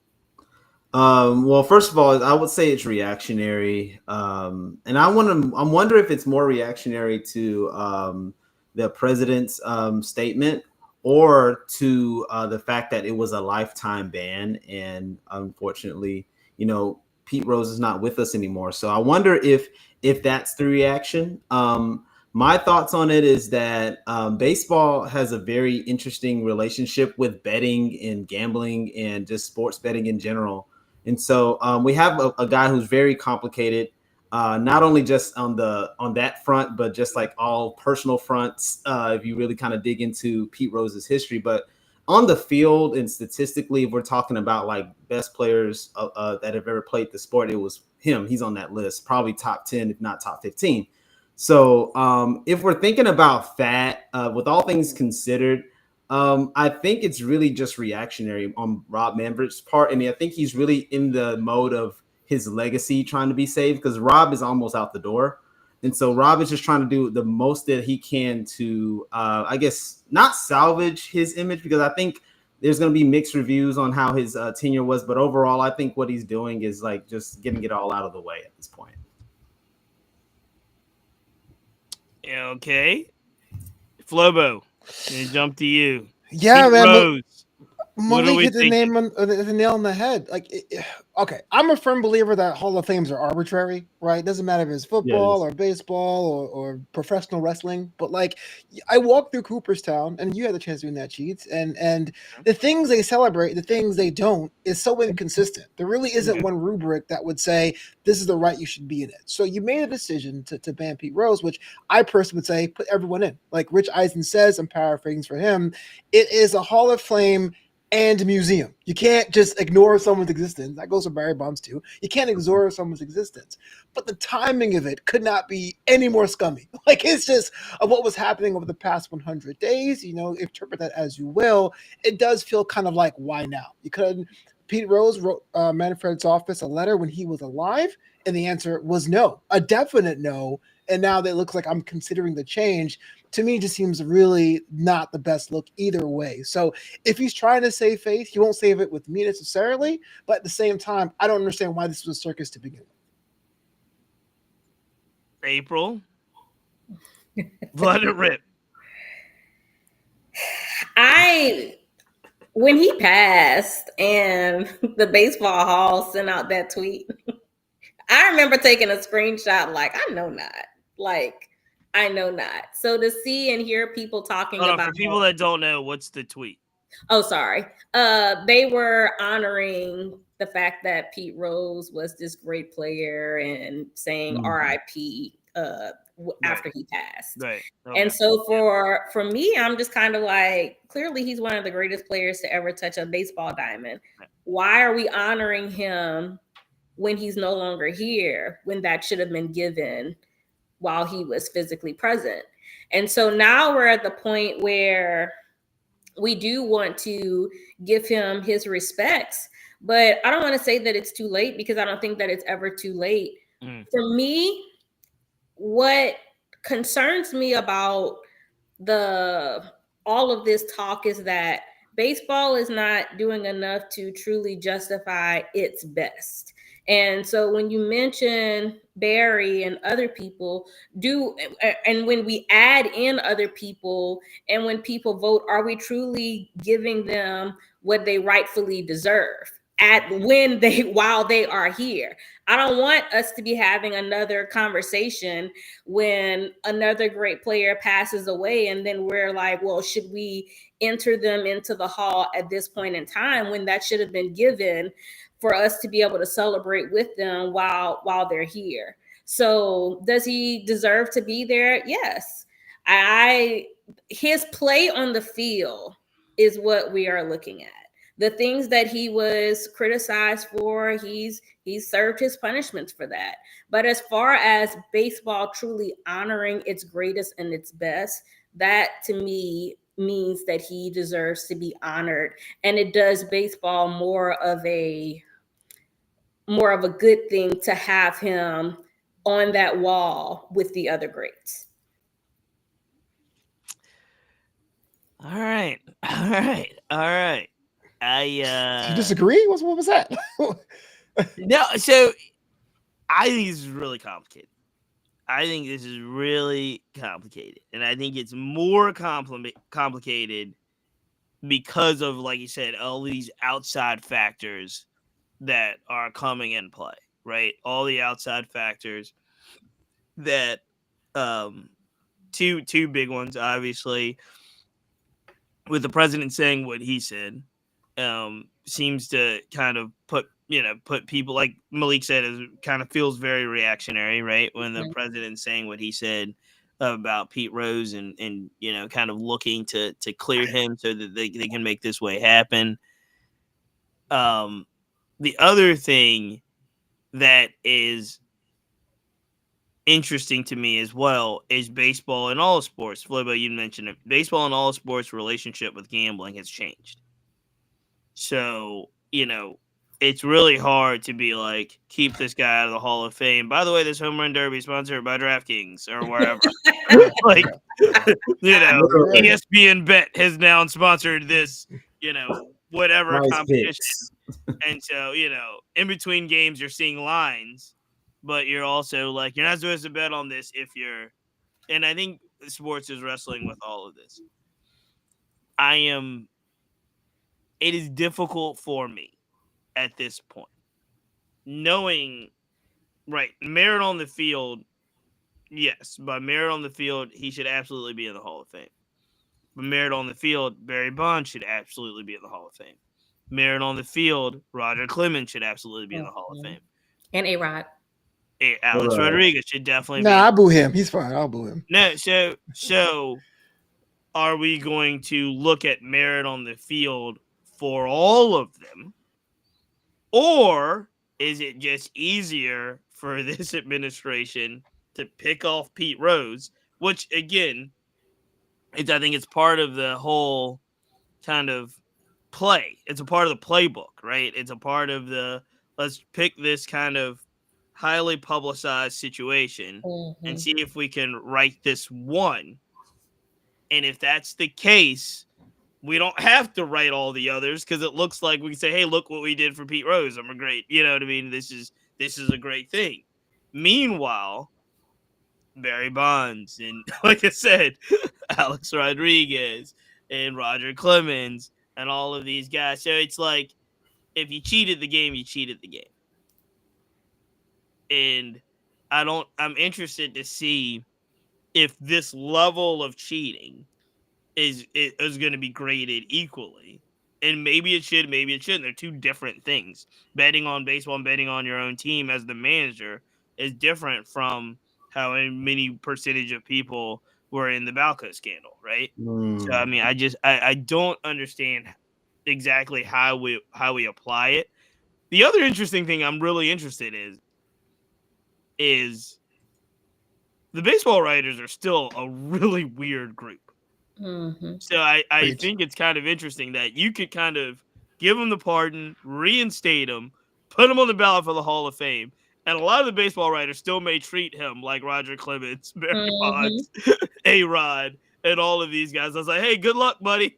Well, first of all, I would say it's reactionary, and I wonder if it's more reactionary to the president's statement or to the fact that it was a lifetime ban, and unfortunately, Pete Rose is not with us anymore. So I wonder if that's the reaction. My thoughts on it is that baseball has a very interesting relationship with betting and gambling and just sports betting in general. And so we have a guy who's very complicated, not only just on that front, but just like all personal fronts. If you really kind of dig into Pete Rose's history, but on the field and statistically, if we're talking about like best players that have ever played the sport, it was him. He's on that list, probably top 10, if not top 15. So if we're thinking about fat, with all things considered, I think it's really just reactionary on Rob Manfred's part. I mean, I think he's really in the mode of his legacy trying to be saved because Rob is almost out the door. And so Rob is just trying to do the most that he can to, I guess, not salvage his image, because I think there's going to be mixed reviews on how his tenure was. But overall, I think what he's doing is like just getting it all out of the way at this point. Okay. Flobo, gonna jump to you. Yeah, Pete man. Rose. Malik hit the nail on the head. Okay, I'm a firm believer that Hall of Fames are arbitrary, right? It doesn't matter if it's football or baseball or professional wrestling. But like, I walked through Cooperstown, and you had the chance doing that, Cheats, and the things they celebrate, the things they don't, is so inconsistent. There really isn't one rubric that would say this is the right you should be in it. So you made a decision to ban Pete Rose, which I personally would say put everyone in. Like Rich Eisen says, I'm paraphrasing for him, it is a Hall of Fame and museum. You can't just ignore someone's existence. That goes for Barry Bonds too. You can't ignore someone's existence. But the timing of it could not be any more scummy. Like, it's just of what was happening over the past 100 days. Interpret that as you will. It does feel kind of like, why now? Pete Rose wrote Manfred's office a letter when he was alive, and the answer was no, a definite no. And now that it looks like I'm considering the change, to me, just seems really not the best look either way. So if he's trying to save face, he won't save it with me necessarily. But at the same time, I don't understand why this was a circus to begin with. April. Let it rip. When he passed and the baseball hall sent out that tweet, I remember taking a screenshot like, I know not. So to see and hear people talking about... For people that don't know, what's the tweet? Oh, sorry. They were honoring the fact that Pete Rose was this great player and saying RIP after he passed. Right. Okay. And so for me, I'm just kind of like, clearly he's one of the greatest players to ever touch a baseball diamond. Why are we honoring him when he's no longer here, when that should have been given while he was physically present? And so now we're at the point where we do want to give him his respects, but I don't want to say that it's too late, because I don't think that it's ever too late. For me, what concerns me about all of this talk is that baseball is not doing enough to truly justify its best. And so when you mention Barry and other people and when we add in other people and when people vote, are we truly giving them what they rightfully deserve while they are here? I don't want us to be having another conversation when another great player passes away and then we're like, well, should we enter them into the hall at this point in time, when that should have been given for us to be able to celebrate with them while they're here? So does he deserve to be there? Yes. His play on the field is what we are looking at. The things that he was criticized for, he's served his punishments for that. But as far as baseball truly honoring its greatest and its best, that to me means that he deserves to be honored. And it does baseball more of a good thing to have him on that wall with the other greats. All right. You disagree? What was that? No, so I think this is really complicated. I think this is really complicated, and I think it's more complicated because of, like you said, all these outside factors that are coming in play, right? All the outside factors that, two big ones, obviously, with the president saying what he said, seems to kind of put people, like Malik said, kind of feels very reactionary, right? When the president's saying what he said about Pete Rose and kind of looking to clear him so that they can make this way happen. The other thing that is interesting to me as well is baseball and all sports. Flobo, you mentioned it. Baseball and all sports relationship with gambling has changed. So, it's really hard to be like, keep this guy out of the Hall of Fame. By the way, this home run derby sponsored by DraftKings or wherever. Like, ESPN Bet has now sponsored this, whatever Nice competition. picks. And so, in between games, you're seeing lines, but you're also like, you're not supposed to bet on this if you're, and I think sports is wrestling with all of this. It is difficult for me at this point, knowing, right, merit on the field, yes, by merit on the field, he should absolutely be in the Hall of Fame. But merit on the field, Barry Bonds should absolutely be in the Hall of Fame. Merit on the field, Roger Clemens should absolutely be in the Hall of Fame. And A-Rod. Alex Rodriguez should definitely be. Nah, I boo him. He's fine. I'll boo him. No, so are we going to look at merit on the field for all of them? Or is it just easier for this administration to pick off Pete Rose, which, again, I think it's part of the whole kind of play. It's a part of the playbook, right? It's a part of the, let's pick this kind of highly publicized situation and see if we can right this one. And if that's the case, we don't have to write all the others, because it looks like we can say, hey, look what we did for Pete Rose. I'm a great, you know what I mean? This is a great thing. Meanwhile, Barry Bonds and, like I said, Alex Rodriguez and Roger Clemens and all of these guys. So it's like, if you cheated the game, you cheated the game. And I'm interested to see if this level of cheating is going to be graded equally. And maybe it should, maybe it shouldn't. They're two different things. Betting on baseball and betting on your own team as the manager is different from how many percentage of people were in the Balco scandal, right? So, I mean, I don't understand exactly how we apply it. The other interesting thing I'm really interested in is the baseball writers are still a really weird group. So I think it's kind of interesting that you could kind of give him the pardon, reinstate him, put him on the ballot for the Hall of Fame, and a lot of the baseball writers still may treat him like Roger Clemens, Barry Bonds, A-Rod, and all of these guys. I was like, hey, good luck, buddy.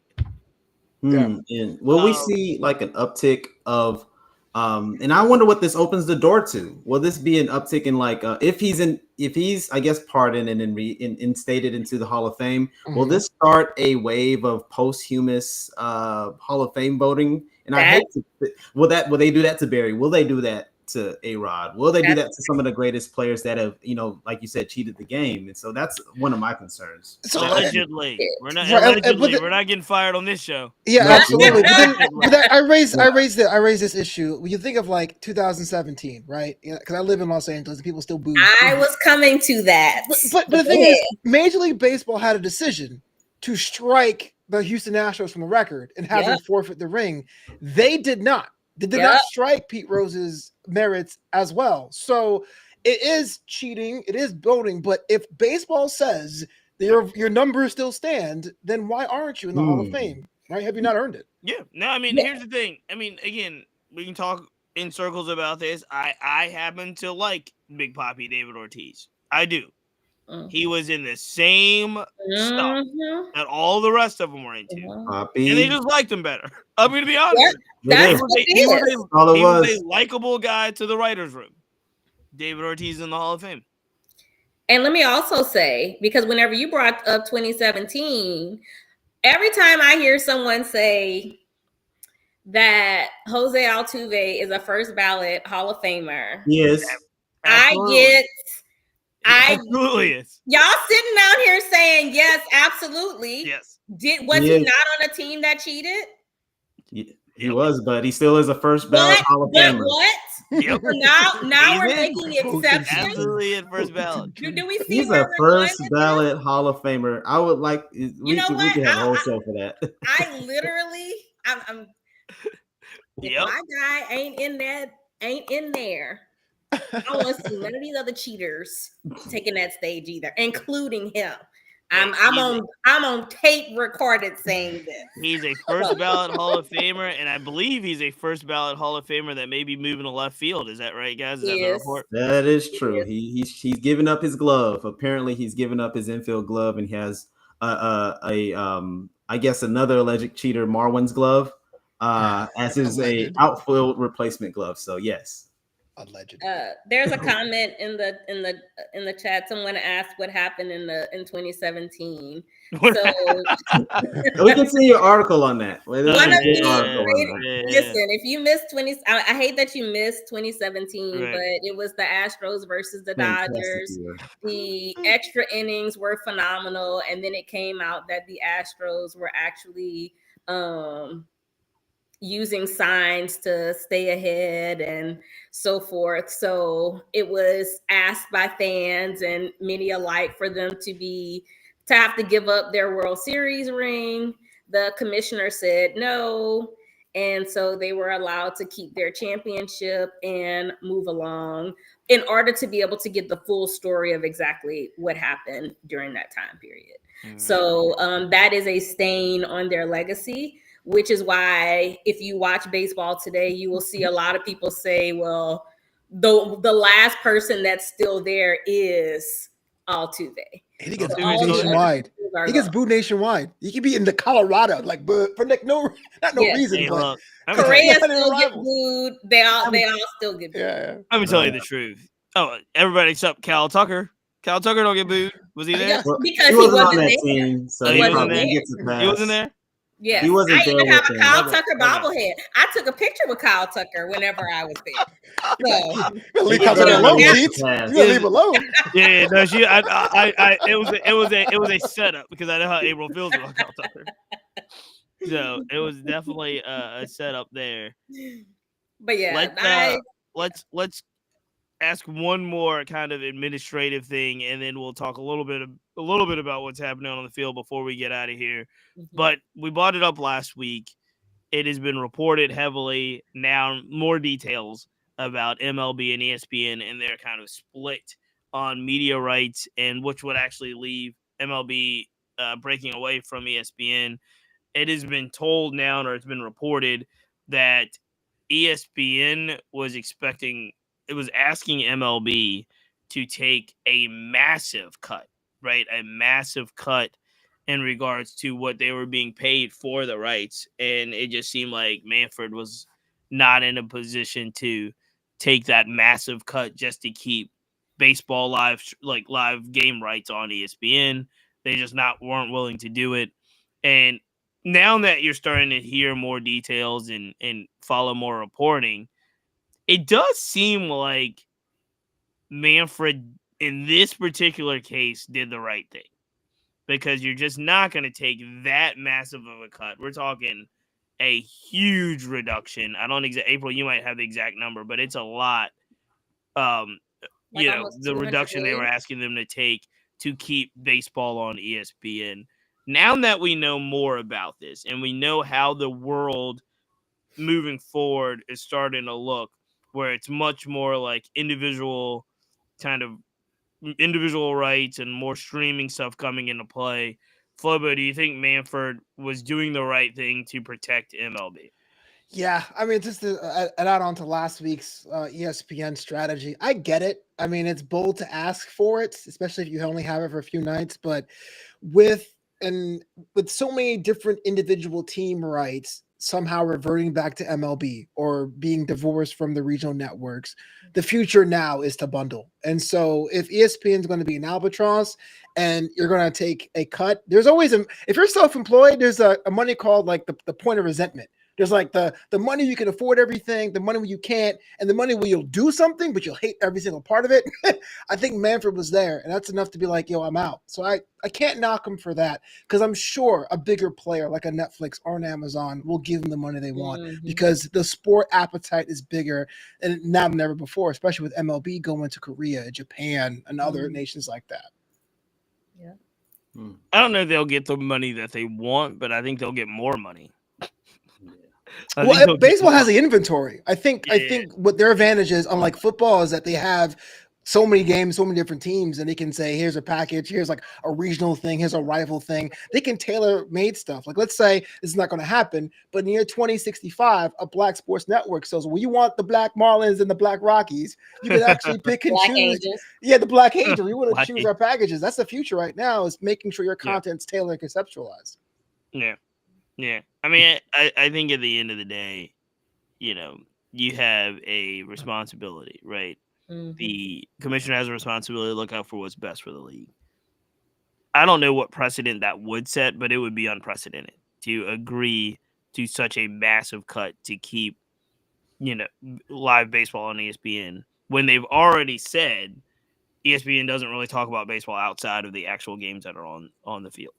And will we see like an uptick of and I wonder what this opens the door to. Will this be an uptick in like if he's I guess pardoned and instated into the Hall of Fame? Will this start a wave of posthumous Hall of Fame voting? And I hate to, will they do that to Barry? Will they do that to A-Rod? Will they do that to some of the greatest players that have, like you said, cheated the game? And so that's one of my concerns. So allegedly, we're not getting fired on this show. Yeah, absolutely. But then I raised this issue. When you think of like 2017, right? Because I live in Los Angeles and people still boo. I was coming to that. But the thing is, Major League Baseball had a decision to strike the Houston Astros from the record and have them forfeit the ring. They did not. They did not strike Pete Rose's merits as well. So it is cheating. It is voting. But if baseball says your numbers still stand, then why aren't you in the Hall of Fame? Right? Have you not earned it? Yeah. No, I mean, here's the thing. I mean, again, we can talk in circles about this. I happen to like Big Papi David Ortiz. I do. He was in the same stuff that all the rest of them were into. And they just liked him better. I'm going to be honest. He was a likable guy to the writer's room. David Ortiz in the Hall of Fame. And let me also say, because whenever you brought up 2017, every time I hear someone say that Jose Altuve is a first ballot Hall of Famer, yes, absolutely. Absolutely is. Y'all sitting down here saying yes, absolutely. Yes. Was he not on a team that cheated? He was, but he still is a first ballot Hall of Famer. What? Yep. Now we're making exceptions. Absolutely at first ballot. Do we see he's a first ballot Hall of Famer? I would like. We could have a whole show for that. I'm if my guy ain't in there. I don't want to see none of these other cheaters taking that stage either, including him. I'm on tape recorded saying this. He's a first ballot Hall of Famer, and I believe he's a first ballot Hall of Famer that may be moving to left field. Is that right, guys? Is that the report? That is true. He's given up his glove. Apparently, he's given up his infield glove, and he has I guess another alleged cheater, Marwin's glove, as is a outfield replacement glove. So yes. Alleged. There's a comment in the chat. Someone asked what happened in 2017. So we can see your article on that. Listen, if you missed I hate that you missed 2017, but it was the Astros versus the Dodgers. The extra innings were phenomenal, and then it came out that the Astros were actually using signs to stay ahead and so forth. So it was asked by fans and many alike for them to have to give up their World Series ring. The commissioner said no. And so they were allowed to keep their championship and move along in order to be able to get the full story of exactly what happened during that time period. Mm-hmm. So that is a stain on their legacy, which is why if you watch baseball today, you will see a lot of people say, well, the last person that's still there is Altuve. And he gets booed nationwide. He gets booed nationwide. He could be in the Colorado, like, but for like no reason. Hey, but Correa still get booed. They all still get booed. Yeah. I'm gonna tell you the truth. Oh, everybody except Cal Tucker. Cal Tucker don't get booed. Was he there? Because he wasn't on that team, so he wasn't there. He wasn't there. Yeah, he wasn't I even have a Kyle Tucker bobblehead. I took a picture with Kyle Tucker whenever I was there. So leave Kyle Tucker alone, Pete. You gotta leave alone. Yeah, no, it was a setup because I know how April feels about Kyle Tucker. So it was definitely a setup there. But yeah, let's ask one more kind of administrative thing, and then we'll talk a little bit about what's happening on the field before we get out of here. Mm-hmm. But we brought it up last week. It has been reported heavily now, more details about MLB and ESPN and their kind of split on media rights, and which would actually leave MLB breaking away from ESPN. It has been told now, or it's been reported, that ESPN was asking MLB to take a massive cut, right? A massive cut in regards to what they were being paid for the rights. And it just seemed like Manfred was not in a position to take that massive cut just to keep baseball live game rights on ESPN. They just weren't willing to do it. And now that you're starting to hear more details and follow more reporting, it does seem like Manfred, in this particular case, did the right thing, because you're just not going to take that massive of a cut. We're talking a huge reduction. I don't April, you might have the exact number, but it's a lot. The reduction they were asking them to take to keep baseball on ESPN. Now that we know more about this and we know how the world moving forward is starting to look, where it's much more like individual rights and more streaming stuff coming into play. Flobo, do you think Manfred was doing the right thing to protect MLB? Yeah, I mean, just to add on to last week's ESPN strategy, I get it. I mean, it's bold to ask for it, especially if you only have it for a few nights. But with and with so many different individual team rights somehow reverting back to MLB or being divorced from the regional networks, the future now is to bundle. And so, if ESPN is going to be an albatross and you're going to take a cut, there's always if you're self-employed, there's a money called like the point of resentment. There's like the money you can afford everything, the money where you can't, and the money where you'll do something, but you'll hate every single part of it. I think Manfred was there, and that's enough to be like, yo, I'm out. So I can't knock him for that because I'm sure a bigger player like a Netflix or an Amazon will give them the money they want because the sport appetite is bigger and now than ever before, especially with MLB going to Korea, Japan, and other nations like that. Yeah. I don't know if they'll get the money that they want, but I think they'll get more money. Well, baseball has the inventory. I think what their advantage is, unlike football, is that they have so many games, so many different teams, and they can say, here's a package, here's like a regional thing, here's a rival thing. They can tailor-made stuff. Like, let's say this is not going to happen, but in the year 2065, a Black Sports Network says, well, you want the Black Marlins and the Black Rockies, you can actually pick and choose. Angels. Yeah, the Black Angels. We want to choose our packages. That's the future right now, is making sure your content's tailored and conceptualized. Yeah. Yeah. I mean, I think at the end of the day, you know, you have a responsibility, right? The commissioner has a responsibility to look out for what's best for the league. I don't know what precedent that would set, but it would be unprecedented to agree to such a massive cut to keep, you know, live baseball on ESPN when they've already said ESPN doesn't really talk about baseball outside of the actual games that are on the field.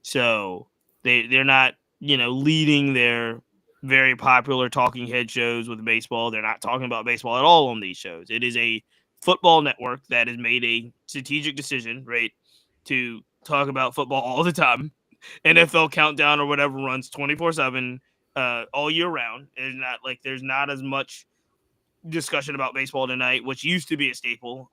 So they're not, you know, leading their very popular talking head shows with baseball. They're not talking about baseball at all on these shows. It is a football network that has made a strategic decision, right, to talk about football all the time. NFL Countdown or whatever runs 24/7 all year round. There's not as much discussion about baseball tonight, which used to be a staple.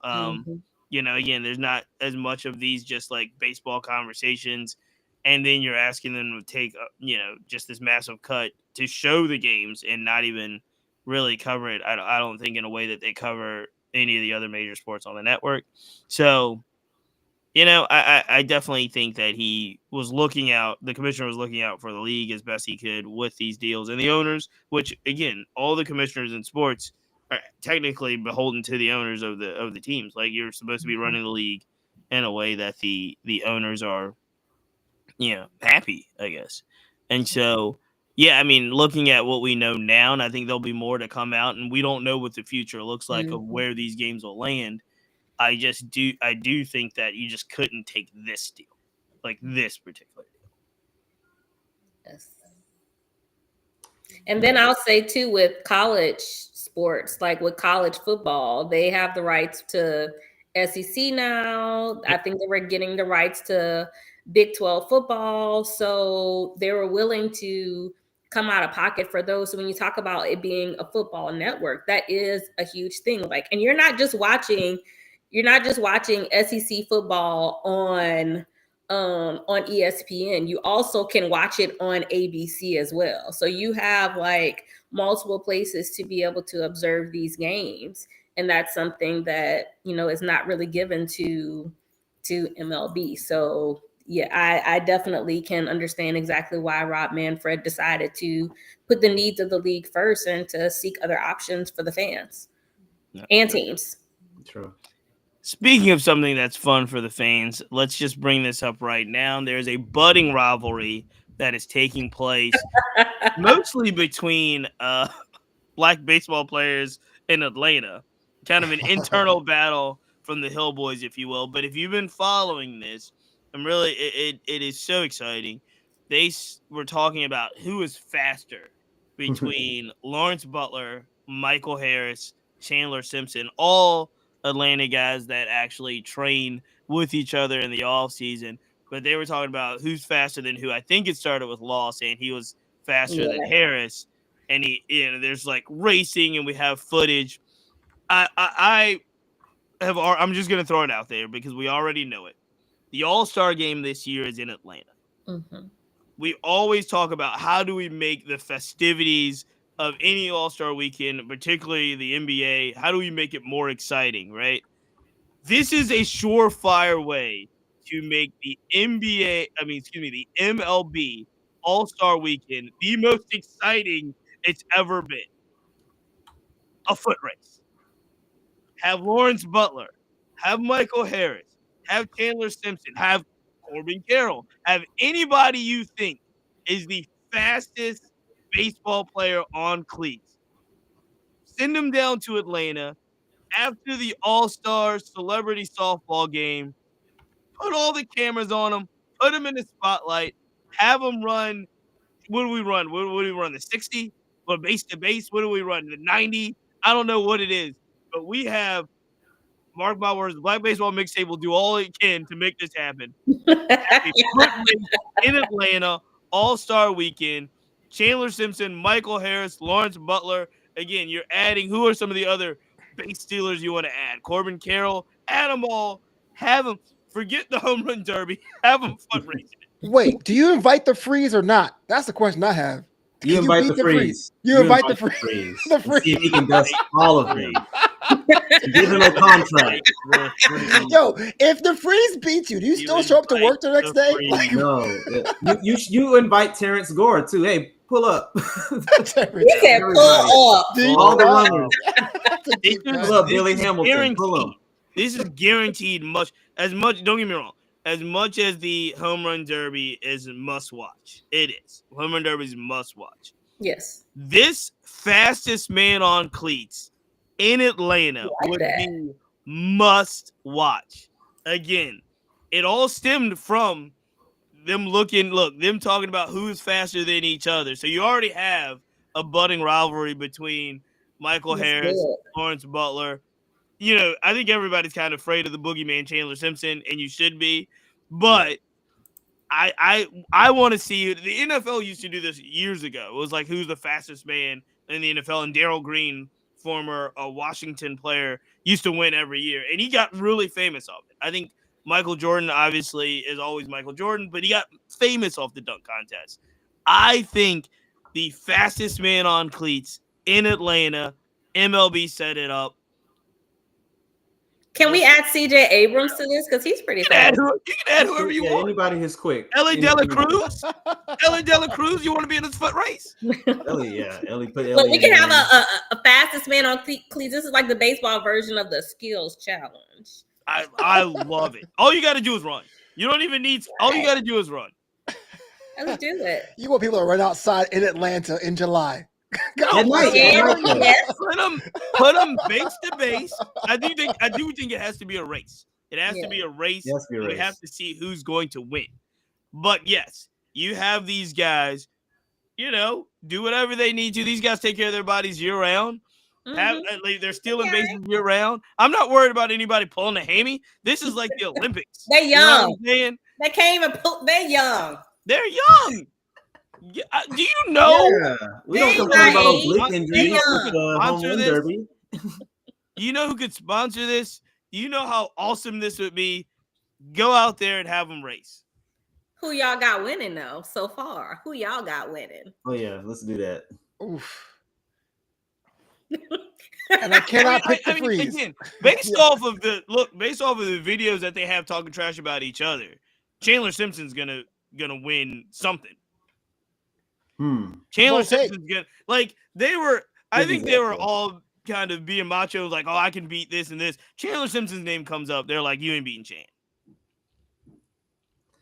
You know, again, there's not as much of these just like baseball conversations. And then you're asking them to take, you know, just this massive cut to show the games and not even really cover it. I don't think in a way that they cover any of the other major sports on the network. So, you know, I definitely think that the commissioner was looking out for the league as best he could with these deals and the owners, which again, all the commissioners in sports are technically beholden to the owners of the teams. Like, you're supposed to be running the league in a way that the owners are, you know, happy, I guess. And so, yeah, I mean, looking at what we know now, and I think there'll be more to come out, and we don't know what the future looks like of where these games will land. I do think that you just couldn't take this deal, like this particular deal. Yes. And then I'll say too, with college sports, like with college football, they have the rights to SEC now. I think they were getting the rights to Big 12 football. So they were willing to come out of pocket for those. So when you talk about it being a football network, that is a huge thing. Like, and you're not just watching SEC football on ESPN. You also can watch it on ABC as well. So you have like multiple places to be able to observe these games. And that's something that, you know, is not really given to MLB. So yeah, I definitely can understand exactly why Rob Manfred decided to put the needs of the league first and to seek other options for the fans and teams. True. Speaking of something that's fun for the fans, let's just bring this up right now. There's a budding rivalry that is taking place mostly between Black baseball players in Atlanta. Kind of an internal battle from the Hill Boys, if you will. But if you've been following this, and really it is so exciting. They were talking about who is faster between Lawrence Butler, Michael Harris, Chandler Simpson, all Atlanta guys that actually train with each other in the off season. But they were talking about who's faster than who. I think it started with Law saying he was faster than Harris. And there's like racing, and we have footage. I'm just gonna throw it out there because we already know it. The All-Star game this year is in Atlanta. We always talk about how do we make the festivities of any All-Star Weekend, particularly the NBA. How do we make it more exciting, right? This is a surefire way to make the the MLB All-Star Weekend the most exciting it's ever been. A foot race. Have Lawrence Butler, have Michael Harris, have Chandler Simpson, have Corbin Carroll, have anybody you think is the fastest baseball player on cleats. Send them down to Atlanta after the All-Star celebrity softball game. Put all the cameras on them, put them in the spotlight, have them run. What do we run? What do we run? The 60? But base to base? What do we run? The 90? I don't know what it is, but we have, mark my words, the Black Baseball Mixtape will do all it can to make this happen. In Atlanta, All-Star Weekend, Chandler Simpson, Michael Harris, Lawrence Butler. Again, you're adding, who are some of the other base stealers you want to add? Corbin Carroll, add them all, have them, forget the home run derby, have them foot racing. Wait, do you invite the freeze or not? That's the question I have. You invite the freeze. You invite the freeze. The freeze. See if he can dust all of them. Give him a contract. Yo, if the freeze beats you, do you still show up to work the next day? Like, no. You invite Terrence Gore too. Hey, pull up. He said pull up. All the runners. Pull up, Billy Hamilton. Pull up. This is guaranteed much. Don't get me wrong. As much as the home run derby is must watch, it is. Home run derby is must watch. Yes. This fastest man on cleats in Atlanta would be must watch. Again, it all stemmed from them talking about who's faster than each other. So you already have a budding rivalry between Michael Harris, Lawrence Butler. You know, I think everybody's kind of afraid of the boogeyman Chandler Simpson, and you should be. But I want to see. The NFL used to do this years ago. It was like, who's the fastest man in the NFL? And Darryl Green, former Washington player, used to win every year, and he got really famous off it. I think Michael Jordan obviously is always Michael Jordan, but he got famous off the dunk contest. I think the fastest man on cleats in Atlanta, MLB set it up. Can we add CJ Abrams to this? Because he's pretty fast. You can add whoever you want. Anybody who's quick. Ellie Dela Cruz. You want to be in this foot race? Ellie, put Ellie. Look, we can have a fastest man on cleats. This is like the baseball version of the skills challenge. I love it. All you got to do is run. You don't even need. All you got to do is run. Let's do it. You want people to run outside in Atlanta in July. Put them base to base. I do think it has to be a race. It has to be a race. We have to see who's going to win. But yes, you have these guys, do whatever they need to. These guys take care of their bodies year round. They're stealing bases year round. I'm not worried about anybody pulling a hammy. This is like the Olympics. They're young. They can't even pull. They're young. They're young. Do you know? Yeah. We don't complain about oblique injuries. You know who could sponsor this? You know how awesome this would be? Go out there and have them race. Who y'all got winning though so far? Who y'all got winning? Oh yeah, let's do that. Oof. And I cannot pick the freeze. Again, based off of the videos that they have talking trash about each other, Chandler Simpson's gonna win something. Chandler Simpson's gonna I think they were all kind of being macho, like, oh, I can beat this and this. Chandler Simpson's name comes up, they're like, you ain't beating Chan.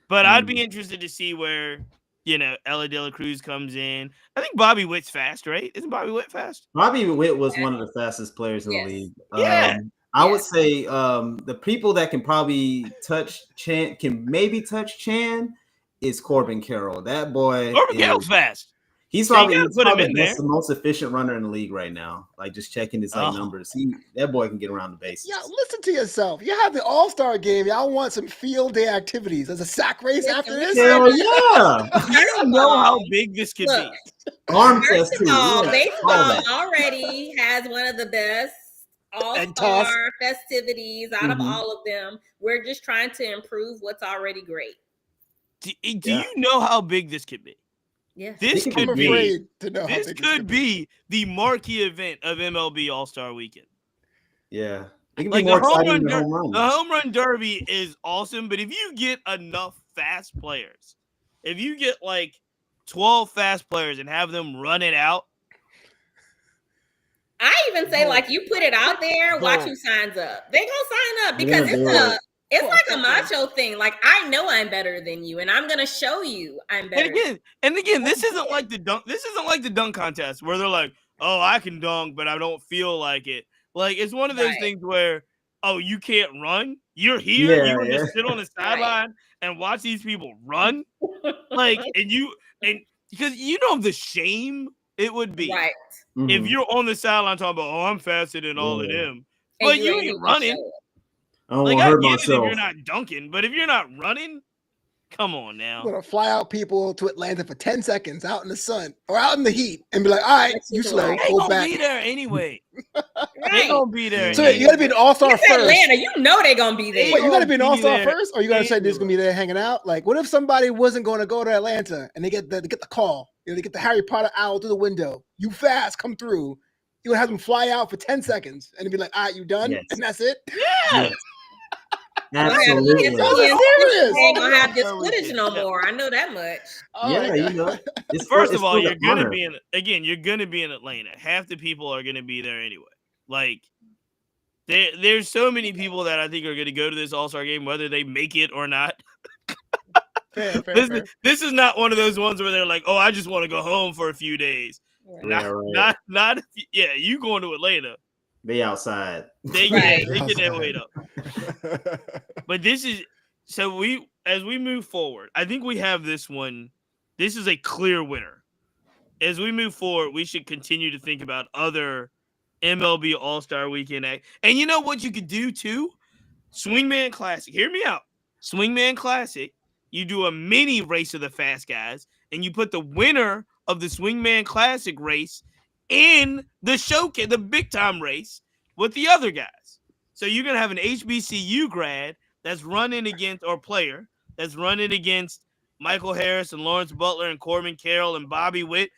But I'd be interested to see where Ellie De La Cruz comes in. I think Bobby Witt's fast, right? Isn't Bobby Witt fast? Bobby Witt was one of the fastest players in the league. I would say the people that can probably can maybe touch Chan is Corbin Carroll. That boy. Corbin Carroll's fast. He's probably the most efficient runner in the league right now. Like just checking his numbers. That boy can get around the bases. Yeah, listen to yourself. You have the All-Star game. Y'all want some field day activities. There's a sack race after this. Hell yeah. You don't know how big this could be. Arm test too. Baseball already has one of the best All-Star festivities out of all of them. We're just trying to improve what's already great. Do you know how big this could be? Yes. This I'm could be. afraid to know how This big could be the marquee event of MLB All-Star Weekend. Yeah. It can Like be more exciting than home run. the home run derby is awesome, but if you get enough fast players, if you get like 12 fast players and have them run it out. I even say, like, you put it out there, watch who signs up. They gonna sign up because it's like a macho thing. Like, I know I'm better than you, and I'm gonna show you I'm better. And again, this isn't like the dunk. This isn't like the dunk contest where they're like, "Oh, I can dunk, but I don't feel like it." Like, it's one of those things where, "Oh, you can't run. You're here. You want to sit on the sideline and watch these people run." Like, and because you know the shame it would be if you're on the sideline talking about, "Oh, I'm faster than all of them," but you ain't running. I don't want to hurt myself. If you're not dunking, but if you're not running, come on now. I'm gonna fly out people to Atlanta for 10 seconds out in the sun or out in the heat and be like, all right, you slow, go back. They gonna be there anyway. They gonna be there. So you gotta be an all-star first. Atlanta, you know they gonna be there. Wait, you gotta be an all-star first, or you gotta say this is gonna be there hanging out? Like, what if somebody wasn't gonna go to Atlanta and they get the call? You know, they get the Harry Potter owl through the window. You fast, come through. You gonna have them fly out for 10 seconds and be like, all right, you done? Yes. And that's it? Yes. Absolutely. They ain't gonna have this footage no more. I know that much. You know. First of all, you're gonna be in Atlanta. Half the people are gonna be there anyway. Like, there's so many people that I think are gonna go to this All-Star game, whether they make it or not. Fair. This is not one of those ones where they're like, "Oh, I just want to go home for a few days." Not. You going to Atlanta? They outside. They get their weight up. But this is so as we move forward, I think we have this one. This is a clear winner. As we move forward, we should continue to think about other MLB All-Star Weekend. And you know what you could do too? Swingman Classic. Hear me out. Swingman Classic. You do a mini race of the fast guys, and you put the winner of the Swingman Classic race in the showcase, the big time race with the other guys. So you're going to have an HBCU grad that's running against, or player that's running against Michael Harris and Lawrence Butler and Corbin Carroll and Bobby Witt.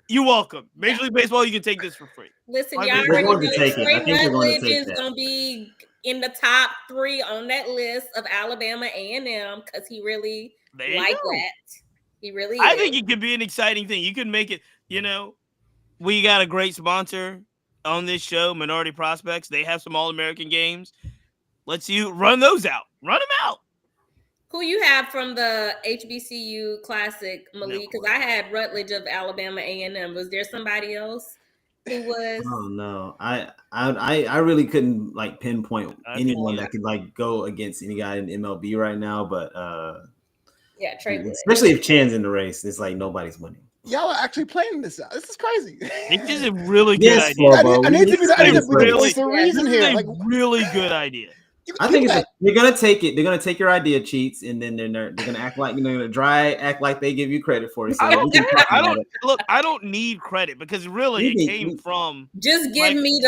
You're welcome. Major League Baseball, you can take this for free. Listen, y'all already know Trey Rutledge is going to be in the top 3 on that list of Alabama A&M because he really liked that. He really I think it could be an exciting thing. You could make it, we got a great sponsor on this show, Minority Prospects. They have some All-American games. Let's run those out. Run them out. Who you have from the HBCU Classic, Malik? Because I had Rutledge of Alabama A&M. Was there somebody else who was? Oh no, I really couldn't pinpoint anyone that could go against any guy in MLB right now. But Trey. Especially if Chan's in the race, it's like nobody's winning. Y'all are actually planning this out. This is crazy. This is a really good idea. I need to be the reason here. This is a really good idea. I think they're gonna take it. They're gonna take your idea, cheats, and then they're gonna act like act like they give you credit for it. So I don't need credit because really it came from. Just give me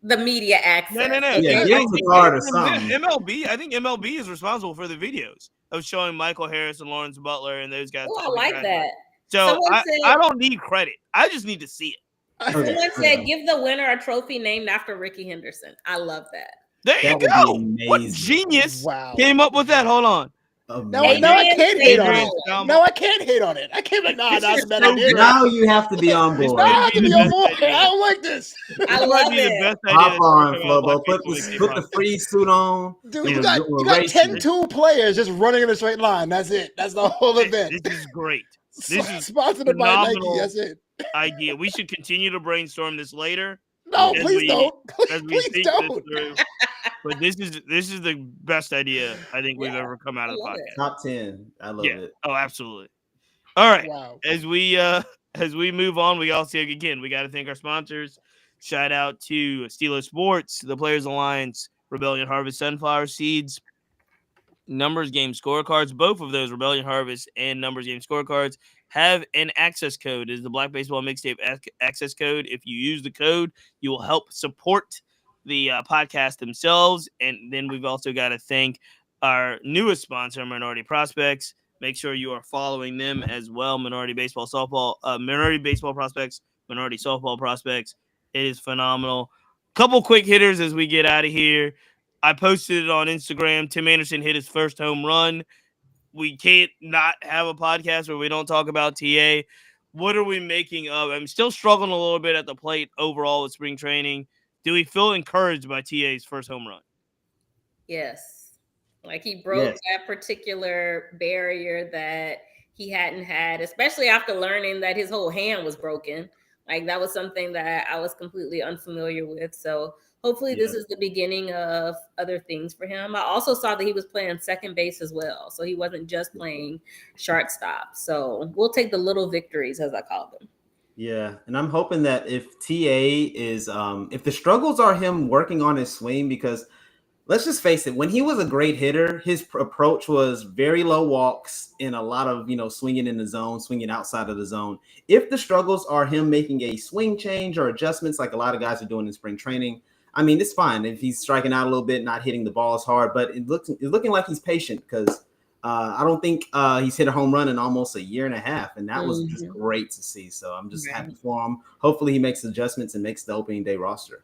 the media access. No. Yeah, give us a card or something. MLB, I think MLB is responsible for the videos of showing Michael Harris and Lawrence Butler and those guys. Oh, I like that. So I don't need credit. I just need to see it. Someone said, give the winner a trophy named after Ricky Henderson. I love that. There you go. What genius came up with that? Hold on. No, I can't hate on it. No, I can't hate on it. I can't be like, that's a bad idea. Now you have to be on board. I have to be on board. I don't like this. I love it. Hop on, Flobo. Put the free suit on. Dude, you got 10-2 players just running in a straight line. That's it. That's the whole event. This is great. This is sponsored by Nike. That's it. Idea. We should continue to brainstorm this later. No, please don't. Please don't. But this is the best idea I think we've ever come out of the podcast. Top 10. I love it. Oh, absolutely. All right. Wow. As we move on, we also we got to thank our sponsors. Shout out to Steelo Sports, the Players Alliance, Rebellion Harvest Sunflower Seeds, Numbers Game Scorecards. Both of those, Rebellion Harvest and Numbers Game Scorecards, have an access code. It is the Black Baseball Mixtape access code. If you use the code, you will help support the podcast themselves. And then we've also got to thank our newest sponsor, Minority Prospects. Make sure you are following them as well. Minority Baseball Prospects, Minority Softball Prospects. It is phenomenal. Couple quick hitters as we get out of here. I posted it on Instagram. Tim Anderson hit his first home run. We can't not have a podcast where we don't talk about TA. What are we making of? I'm still struggling a little bit at the plate overall with spring training. Do we feel encouraged by TA's first home run? Yes. Like he broke that particular barrier that he hadn't had, especially after learning that his whole hand was broken. Like that was something that I was completely unfamiliar with. So hopefully this is the beginning of other things for him. I also saw that he was playing second base as well. So he wasn't just playing shortstop. So we'll take the little victories, as I call them. Yeah, and I'm hoping that if TA is, if the struggles are him working on his swing, because let's just face it, when he was a great hitter, his approach was very low walks and a lot of, swinging in the zone, swinging outside of the zone. If the struggles are him making a swing change or adjustments like a lot of guys are doing in spring training, I mean, it's fine if he's striking out a little bit, not hitting the ball as hard, but it's looking like he's patient because I don't think he's hit a home run in almost a year and a half, and that was just great to see. So I'm just happy for him. Hopefully he makes adjustments and makes the opening day roster.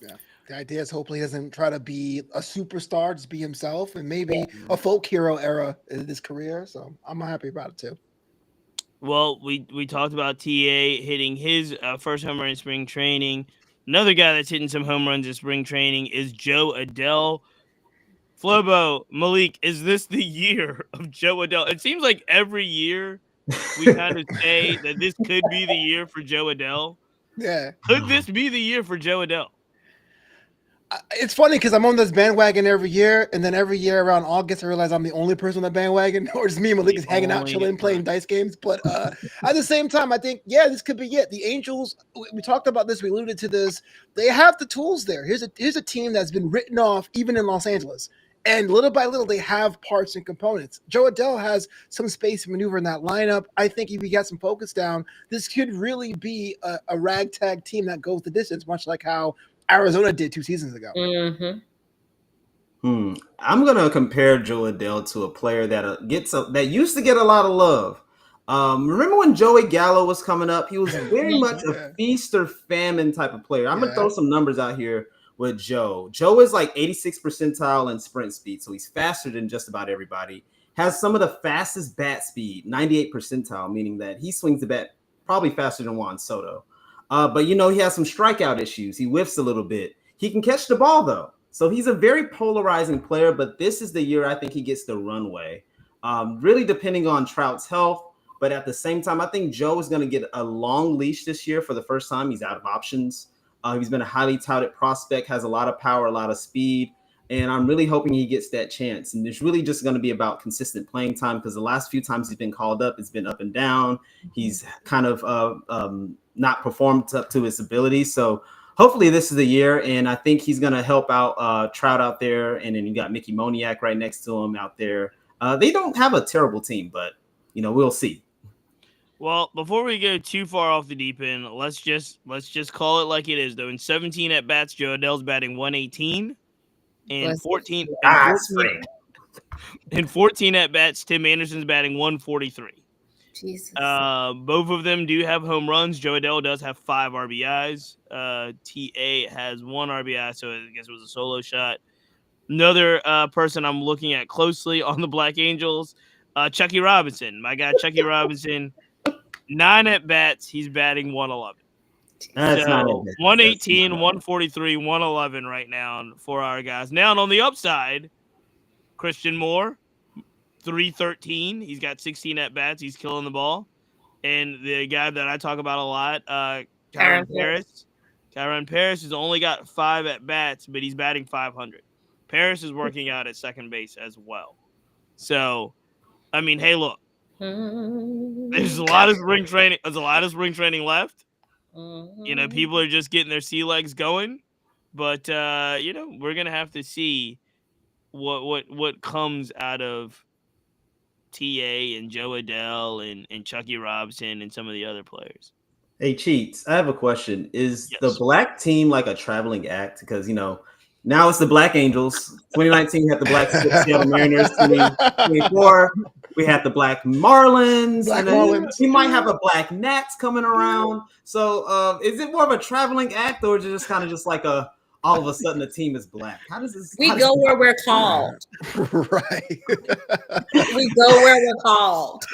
Yeah. The idea is hopefully he doesn't try to be a superstar, just be himself, and maybe a folk hero era in his career. So I'm happy about it too. Well, we talked about TA hitting his first home run in spring training. Another guy that's hitting some home runs in spring training is Joe Adell. Flobo, Malik, is this the year of Joe Adell? It seems like every year we kind of say that this could be the year for Joe Adell. Yeah. Could this be the year for Joe Adell? It's funny because I'm on this bandwagon every year, and then every year around August, I realize I'm the only person on the bandwagon, or just me and Malik is hanging out, chilling, playing dice games. But at the same time, I think, this could be it. The Angels, we talked about this, we alluded to this. They have the tools there. Here's a team that's been written off even in Los Angeles. And little by little, they have parts and components. Joe Adell has some space to maneuver in that lineup. I think if he got some focus down, this could really be a ragtag team that goes the distance, much like how Arizona did 2 seasons ago. I'm gonna compare Joe Adell to a player that used to get a lot of love. Remember when Joey Gallo was coming up? He was very much a feast or famine type of player. I'm gonna throw some numbers out here with Joe. Joe is like 86th percentile in sprint speed, so he's faster than just about everybody. Has some of the fastest bat speed, 98th percentile, meaning that he swings the bat probably faster than Juan Soto. But he has some strikeout issues. He whiffs a little bit. He can catch the ball though. So he's a very polarizing player, but this is the year I think he gets the runway. Really depending on Trout's health, but at the same time, I think Joe is going to get a long leash this year for the first time. He's out of options. He's been a highly touted prospect, has a lot of power, a lot of speed, and I'm really hoping he gets that chance. And it's really just going to be about consistent playing time because the last few times he's been called up, it's been up and down. He's kind of not performed up to his ability. So hopefully this is the year, and I think he's going to help out Trout out there. And then you got Mickey Moniak right next to him out there. They don't have a terrible team, but we'll see. Well, before we go too far off the deep end, let's just call it like it is, though. In 17 at bats, Joe Adell's batting 118, and 14 at bats, Tim Anderson's batting 143. Jesus. Both of them do have home runs. Joe Adell does have 5 RBIs. TA has 1 RBI, so I guess it was a solo shot. Another person I'm looking at closely on the Black Angels, Chucky Robinson. My guy, Chucky Robinson. 9 at bats, he's batting 111. That's so 118, 143, 111 right now for our guys. Now on the upside, Christian Moore, 313. He's got 16 at bats. He's killing the ball. And the guy that I talk about a lot, Kyron Paris. Kyron Paris has only got 5 at bats, but he's batting 500. Paris is working out at second base as well. So, I mean, hey, look. There's a lot of spring training. There's a lot of spring training left. People are just getting their sea legs going, but we're gonna have to see what comes out of TA and Joe Adell and Chucky Robinson and some of the other players. Hey, Cheats, I have a question. Is the black team like a traveling act? Because now it's the Black Angels. 2019 had the Black Seattle Mariners. 2024. We had the Black Marlins. Black and then Marlins. We might have a Black Nats coming around. So is it more of a traveling act, or is it just kind of just like all of a sudden the team is black? How does this? We go where we're called. Right. We go where we're called.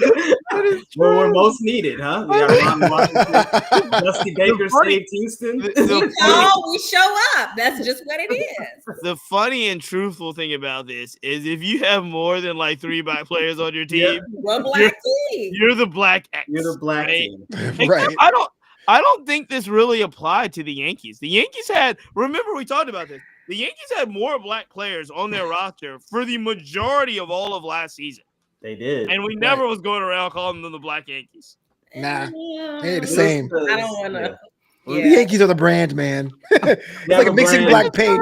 Where we're most needed, huh? We got Ron Washington, Dusty Baker saved Houston. We show up. That's just what it is. The funny and truthful thing about this is if you have more than like 3 black players on your team, you're the black X. You're the black team. Right. I don't think this really applied to the Yankees. The Yankees remember we talked about this. The Yankees had more black players on their roster for the majority of all of last season. They did. And we never was going around calling them the Black Yankees. Nah. They're the same. I don't want to. The Yankees are the brand, man. It's like a mixing black paint.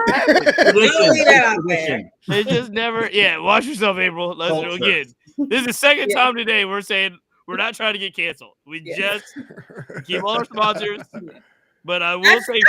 They just never. Yeah, watch yourself, April. Let's do it again. This is the second time today we're saying we're not trying to get canceled. We just keep all our sponsors. But I will say,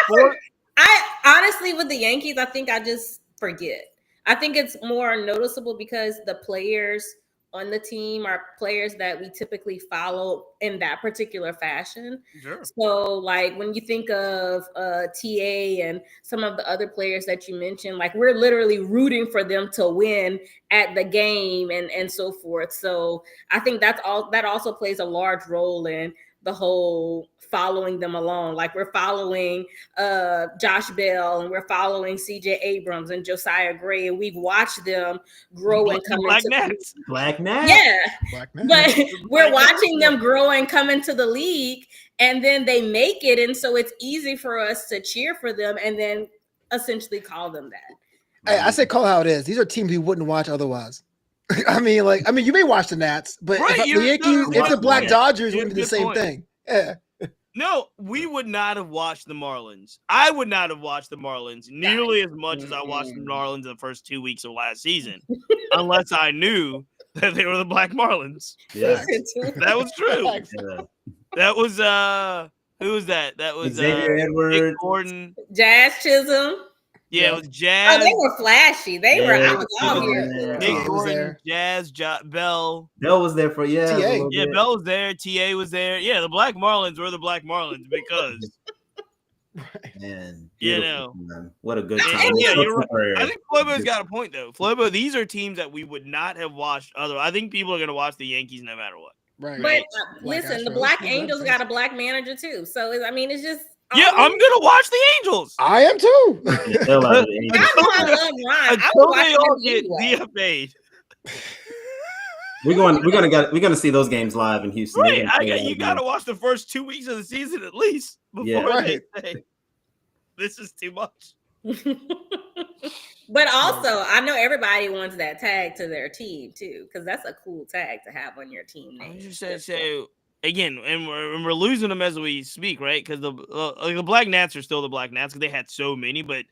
I honestly, with the Yankees, I think I just forget. I think it's more noticeable because the players on the team are players that we typically follow in that particular fashion. Sure. So like when you think of TA and some of the other players that you mentioned, like we're literally rooting for them to win at the game and so forth. So I think that also plays a large role in the whole following them along. Like we're following Josh Bell and we're following CJ Abrams and Josiah Gray, and we've watched them grow and come Black into Nats. Black Nats. Yeah. Black Nats. But we're watching them grow and come into the league, and then they make it, and so it's easy for us to cheer for them and then essentially call them that. Hey, I say call how it is. These are teams we wouldn't watch otherwise. I mean, you may watch the Nats, but if the Yankees, if the Black Dodgers, wouldn't be the same thing. Yeah. No, we would not have watched the Marlins. I would not have watched the Marlins nearly as much as I watched the Marlins in the first 2 weeks of last season, unless I knew that they were the Black Marlins. Yeah, that was true. Yeah. That was who was that? That was Xavier Edwards, Nick Gordon, Jazz Chisholm. Yeah, it was Jazz. Oh, they were flashy. They were. I was all here. Nick Gordon, Jazz, Bell. Bell was there for TA. Yeah, Bell was there. TA was there. Yeah, the Black Marlins were the Black Marlins because. Man, man. What a good time. Yeah, you're right. I think Flobo's got a point though. Flobo, these are teams that we would not have watched otherwise. I think people are going to watch the Yankees no matter what. Right. But listen, the Black Angels got a black manager too. So I mean, it's just. Yeah, I'm gonna watch the Angels. I am too. Until they all get DFA'd. We're gonna see those games live in Houston. Right, you gotta watch the first 2 weeks of the season at least before they say this is too much. But also, I know everybody wants that tag to their team too, because that's a cool tag to have on your team name. So again, and we're losing them as we speak, right? Because the Black Nats are still the Black Nats because they had so many, but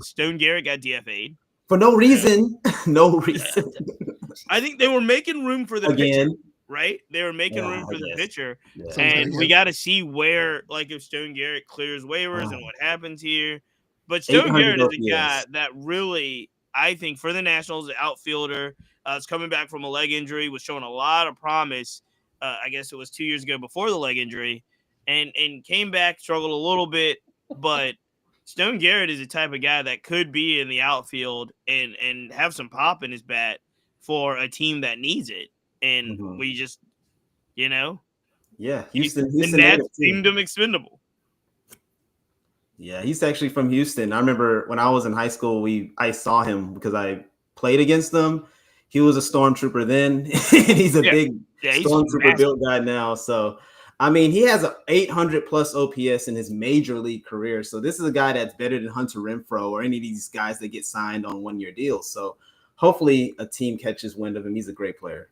Stone Garrett got DFA'd for no reason. No reason. I think they were making room for the pitcher, right? They were making room for the pitcher, and we got to see where, like, if Stone Garrett clears waivers and what happens here. But Stone Garrett is a guy that really, I think, for the Nationals, the outfielder, is coming back from a leg injury, was showing a lot of promise. I guess it was 2 years ago before the leg injury, and came back, struggled a little bit, but Stone Garrett is the type of guy that could be in the outfield and have some pop in his bat for a team that needs it. And we just, Houston the Nats deemed him expendable. Yeah, he's actually from Houston. I remember when I was in high school, I saw him because I played against them. He was a stormtrooper then, and he's a big stormtrooper built guy now. So, I mean, he has an 800 plus OPS in his major league career. So this is a guy that's better than Hunter Renfroe or any of these guys that get signed on 1 year deals. So hopefully a team catches wind of him. He's a great player.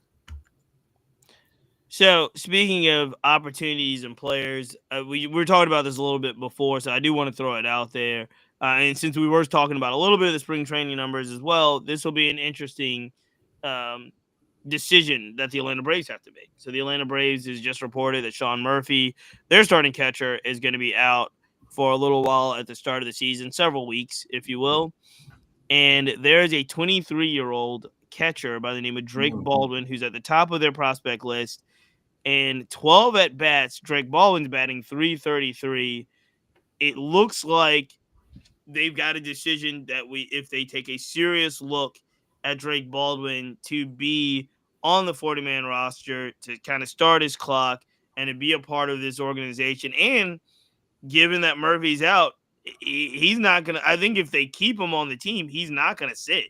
So speaking of opportunities and players, we were talking about this a little bit before, so I do want to throw it out there. And since we were talking about a little bit of the spring training numbers as well, this will be an interesting decision that the Atlanta Braves have to make. So the Atlanta Braves is just reported that Sean Murphy, their starting catcher, is going to be out for a little while at the start of the season, several weeks, if you will. And there is a 23-year-old catcher by the name of Drake Baldwin, who's at the top of their prospect list. And 12 at bats, Drake Baldwin's batting .333. It looks like they've got a decision that if they take a serious look at Drake Baldwin to be on the 40-man roster, to kind of start his clock and to be a part of this organization. And given that Murphy's out, he's not going to, I think if they keep him on the team, he's not going to sit.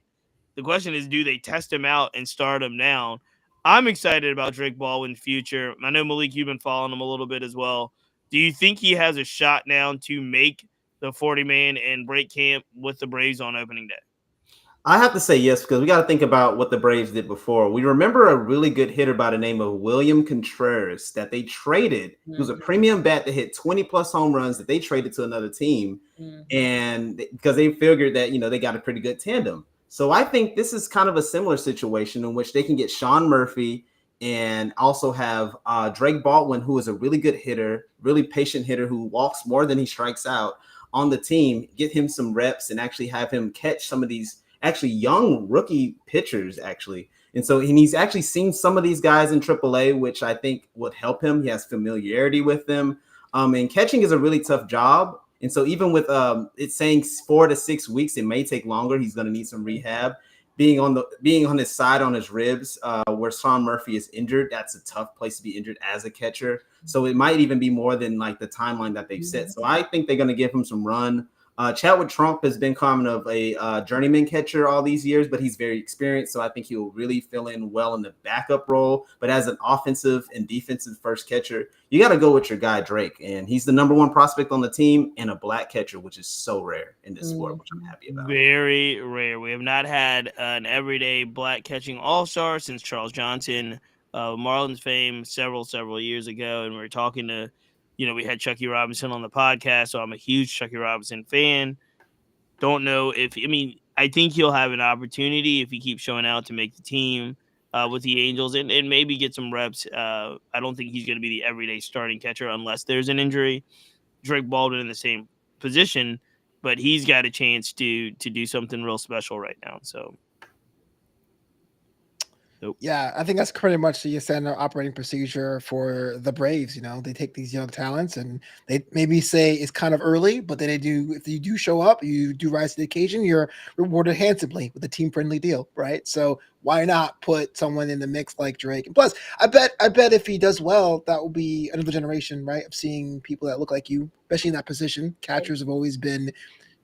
The question is, do they test him out and start him now? I'm excited about Drake Baldwin's future. I know, Malik, you've been following him a little bit as well. Do you think he has a shot now to make the 40-man and break camp with the Braves on opening day? I have to say yes, because we got to think about what the Braves did before. We remember a really good hitter by the name of William Contreras that they traded. He was a premium bat that hit 20-plus home runs that they traded to another team, and because they figured that, they got a pretty good tandem. So I think this is kind of a similar situation in which they can get Sean Murphy and also have Drake Baldwin, who is a really good hitter, really patient hitter who walks more than he strikes out on the team, get him some reps and actually have him catch some of these actually young rookie pitchers, actually. And so he's actually seen some of these guys in AAA, which I think would help him. He has familiarity with them. And catching is a really tough job. And so even with it saying 4 to 6 weeks, it may take longer. He's going to need some rehab. Being on his side on his ribs, where Sean Murphy is injured, that's a tough place to be injured as a catcher. So it might even be more than like the timeline that they've set. So I think they're going to give him some run. Chadwick Trump has been kind of a journeyman catcher all these years, but he's very experienced. So I think he'll really fill in well in the backup role. But as an offensive and defensive first catcher, you got to go with your guy, Drake. And he's the number one prospect on the team and a black catcher, which is so rare in this sport, which I'm happy about. Very rare. We have not had an everyday black catching all-star since Charles Johnson, Marlins fame several years ago. And we were talking to, we had Chucky Robinson on the podcast, so I'm a huge Chucky Robinson fan. Don't know I think he'll have an opportunity if he keeps showing out to make the team with the Angels and maybe get some reps. I don't think he's going to be the everyday starting catcher unless there's an injury. Drake Baldwin in the same position, but he's got a chance to do something real special right now. So. Nope. Yeah, I think that's pretty much the standard operating procedure for the Braves. They take these young talents and they maybe say it's kind of early, but then if you do show up, you do rise to the occasion, you're rewarded handsomely with a team-friendly deal, right? So why not put someone in the mix like Drake? And plus, I bet if he does well, that will be another generation, right, of seeing people that look like you, especially in that position. Catchers have always been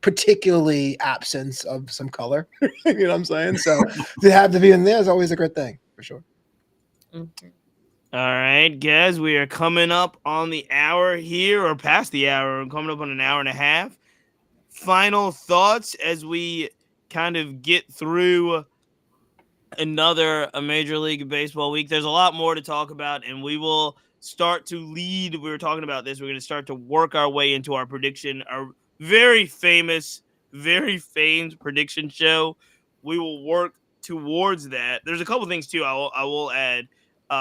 particularly absence of some color. You know what I'm saying? So to have to be in there is always a good thing, for sure. Okay. All right, guys, we are coming up on the hour here, or past the hour. We're coming up on an hour and a half. Final thoughts as we kind of get through another Major League Baseball week. There's a lot more to talk about, and we will start to lead. We were talking about this. We're going to start to work our way into our prediction, our very famous, very famed prediction show. We will work towards that. There's a couple things too. I will add.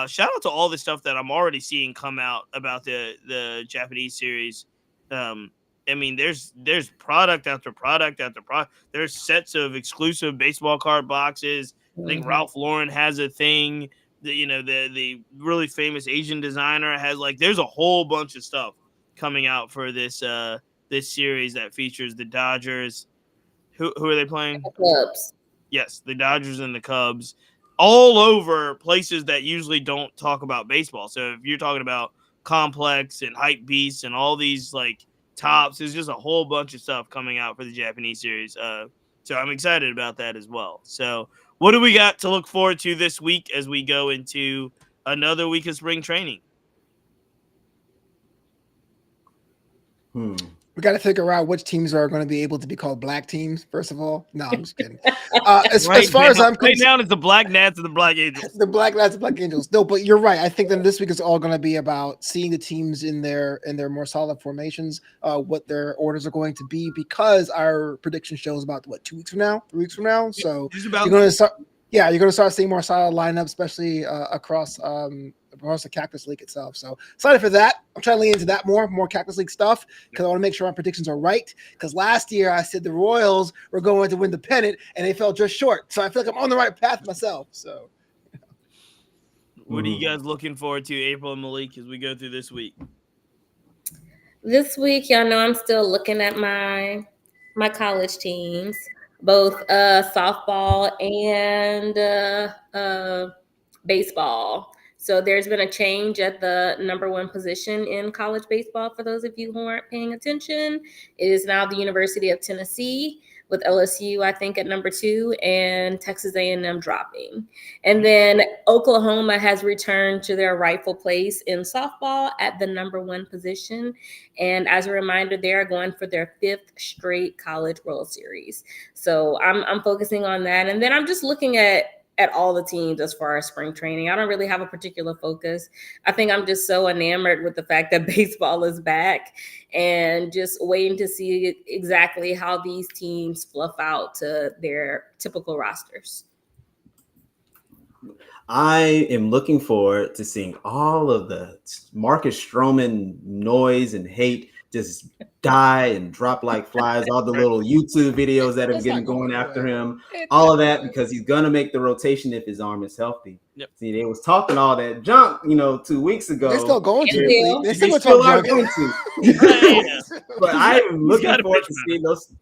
Shout out to all the stuff that I'm already seeing come out about the Japanese series. There's product after product after product. There's sets of exclusive baseball card boxes. I think Ralph Lauren has a thing. The really famous Asian designer has there's a whole bunch of stuff coming out for this series that features the Dodgers. Who are they playing? The Cubs. Yes, the Dodgers and the Cubs, all over places that usually don't talk about baseball. So if you're talking about Complex and Hype Beasts and all these tops, there's just a whole bunch of stuff coming out for the Japanese series. So I'm excited about that as well. So what do we got to look forward to this week as we go into another week of spring training? We got to figure out which teams are going to be able to be called black teams, first of all. No, I'm just kidding. As far as I'm concerned, right now it's the Black Nats and the Black Angels. The Black Nats and Black Angels. No, but you're right. I think that this week is all going to be about seeing the teams in their more solid formations, what their orders are going to be, because our prediction show is about 2 weeks from now, 3 weeks from now. So you're going to start. Yeah, you're going to start seeing more solid lineups, especially across the Cactus League itself. So excited for that. I'm trying to lean into that more Cactus League stuff because I want to make sure my predictions are right. Because last year I said the Royals were going to win the pennant and they fell just short. So I feel like I'm on the right path myself. So what are you guys looking forward to, April and Malik, as we go through this week? This week, y'all know I'm still looking at my college teams, both softball and baseball. So there's been a change at the number one position in college baseball. For those of you who aren't paying attention, it is now the University of Tennessee, with LSU, I think, at number 2 and Texas A&M dropping. And then Oklahoma has returned to their rightful place in softball at the number 1 position. And as a reminder, they are going for their 5th straight College World Series. So I'm focusing on that. And then I'm just looking at all the teams as far as spring training. I don't really have a particular focus. I think I'm just so enamored with the fact that baseball is back and just waiting to see exactly how these teams fluff out to their typical rosters. I am looking forward to seeing all of the Marcus Stroman noise and hate just die and drop like flies, all the little YouTube videos that have been going after him, all of that, because he's going to make the rotation if his arm is healthy. Yep. See, they was talking all that junk, 2 weeks ago. they're still going to. They still are going to. But I'm looking forward to seeing those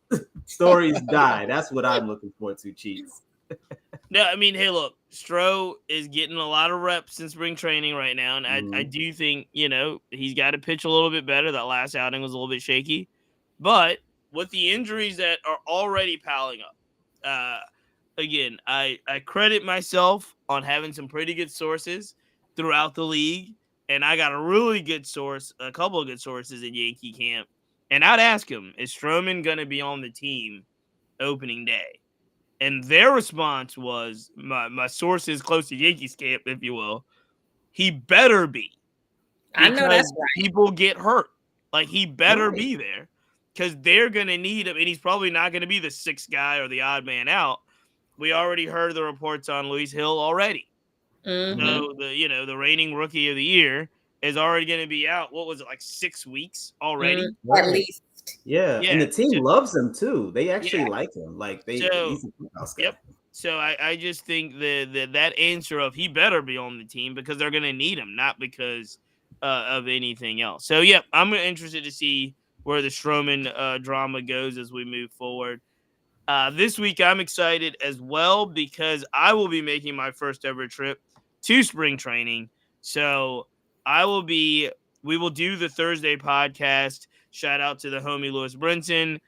stories die. That's what I'm looking forward to, Cheats. No, I mean, hey, look, Stro is getting a lot of reps in spring training right now, and I do think, he's got to pitch a little bit better. That last outing was a little bit shaky. But with the injuries that are already piling up, again, I credit myself on having some pretty good sources throughout the league, and I got a couple of good sources in Yankee camp. And I'd ask him, is Stroman going to be on the team opening day? And their response was, my sources close to Yankees camp, if you will, he better be. I know that's right. People get hurt. Like, he better be there because they're going to need him. And he's probably not going to be the 6th guy or the odd man out. We already heard the reports on Luis Hill already. Mm-hmm. So, the reigning rookie of the year is already going to be out. What was it, like 6 weeks already? Mm-hmm. At least. Yeah, and the team loves him too. They actually like him. Like he's a house guy. Yep. So I just think that answer of he better be on the team because they're going to need him, not because of anything else. So I'm interested to see where the Stroman drama goes as we move forward. This week I'm excited as well because I will be making my first ever trip to spring training. So we will do the Thursday podcast. Shout out to the homie Lewis Brinson,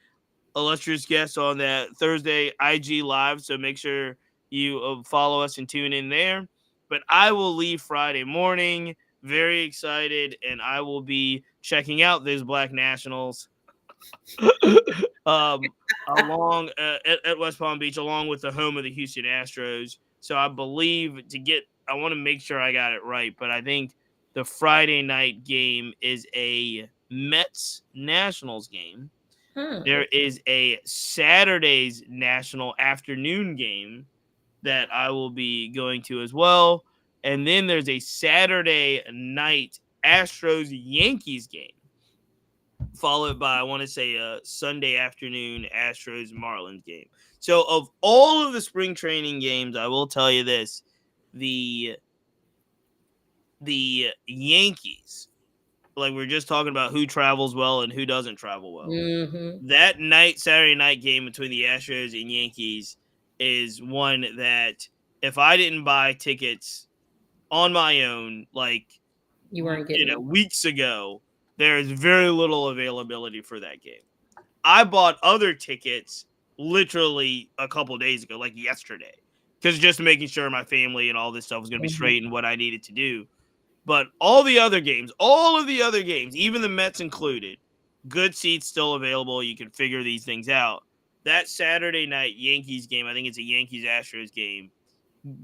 illustrious guest on that Thursday IG Live. So make sure you follow us and tune in there. But I will leave Friday morning. Very excited. And I will be checking out those Black Nationals along at West Palm Beach, along with the home of the Houston Astros. So I believe I want to make sure I got it right. But I think the Friday night game is a Mets Nationals game. There is a Saturday's national afternoon game that I will be going to as well. And then there's a Saturday night Astros Yankees game, followed by, I want to say, a Sunday afternoon Astros Marlins game. So of all of the spring training games, I will tell you this, the Yankees, like we're just talking about who travels well and who doesn't travel well. Mm-hmm. That Saturday night game between the Astros and Yankees is one that if I didn't buy tickets on my own, like you weren't getting weeks ago, there is very little availability for that game. I bought other tickets literally a couple days ago, like yesterday, because just making sure my family and all this stuff was going to be straight and what I needed to do. But all of the other games, even the Mets included, good seats still available. You can figure these things out. That Saturday night Yankees game, I think it's a Yankees-Astros game.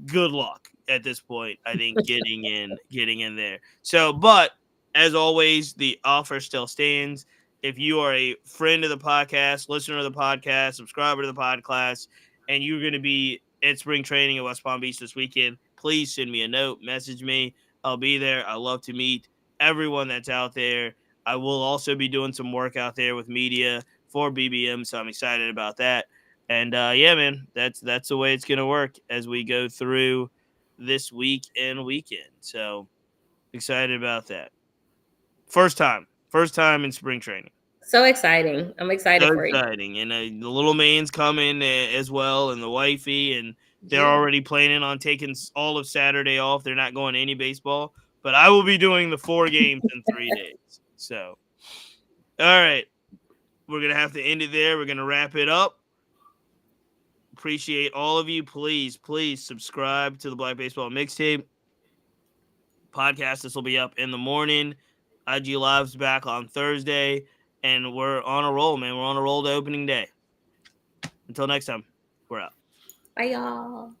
Good luck at this point, I think, getting in there. So, but as always, the offer still stands. If you are a friend of the podcast, listener of the podcast, subscriber to the podcast, and you're going to be at spring training at West Palm Beach this weekend, please send me a note, message me. I'll be there. I love to meet everyone that's out there. I will also be doing some work out there with media for BBM, so I'm excited about that. And yeah, man, that's the way it's gonna work as we go through this week and weekend. So excited about that. First time in spring training. So exciting! I'm excited So for you. exciting, and the little man's coming as well, and the wifey, and they're already planning on taking all of Saturday off. They're not going to any baseball, but I will be doing the 4 games in 3 days. So, all right, we're gonna have to end it there. We're gonna wrap it up. Appreciate all of you. Please subscribe to the Black Baseball Mixtape podcast. This will be up in the morning. IG Live's back on Thursday, and we're on a roll, man. We're on a roll to opening day. Until next time, we're out. Bye, y'all.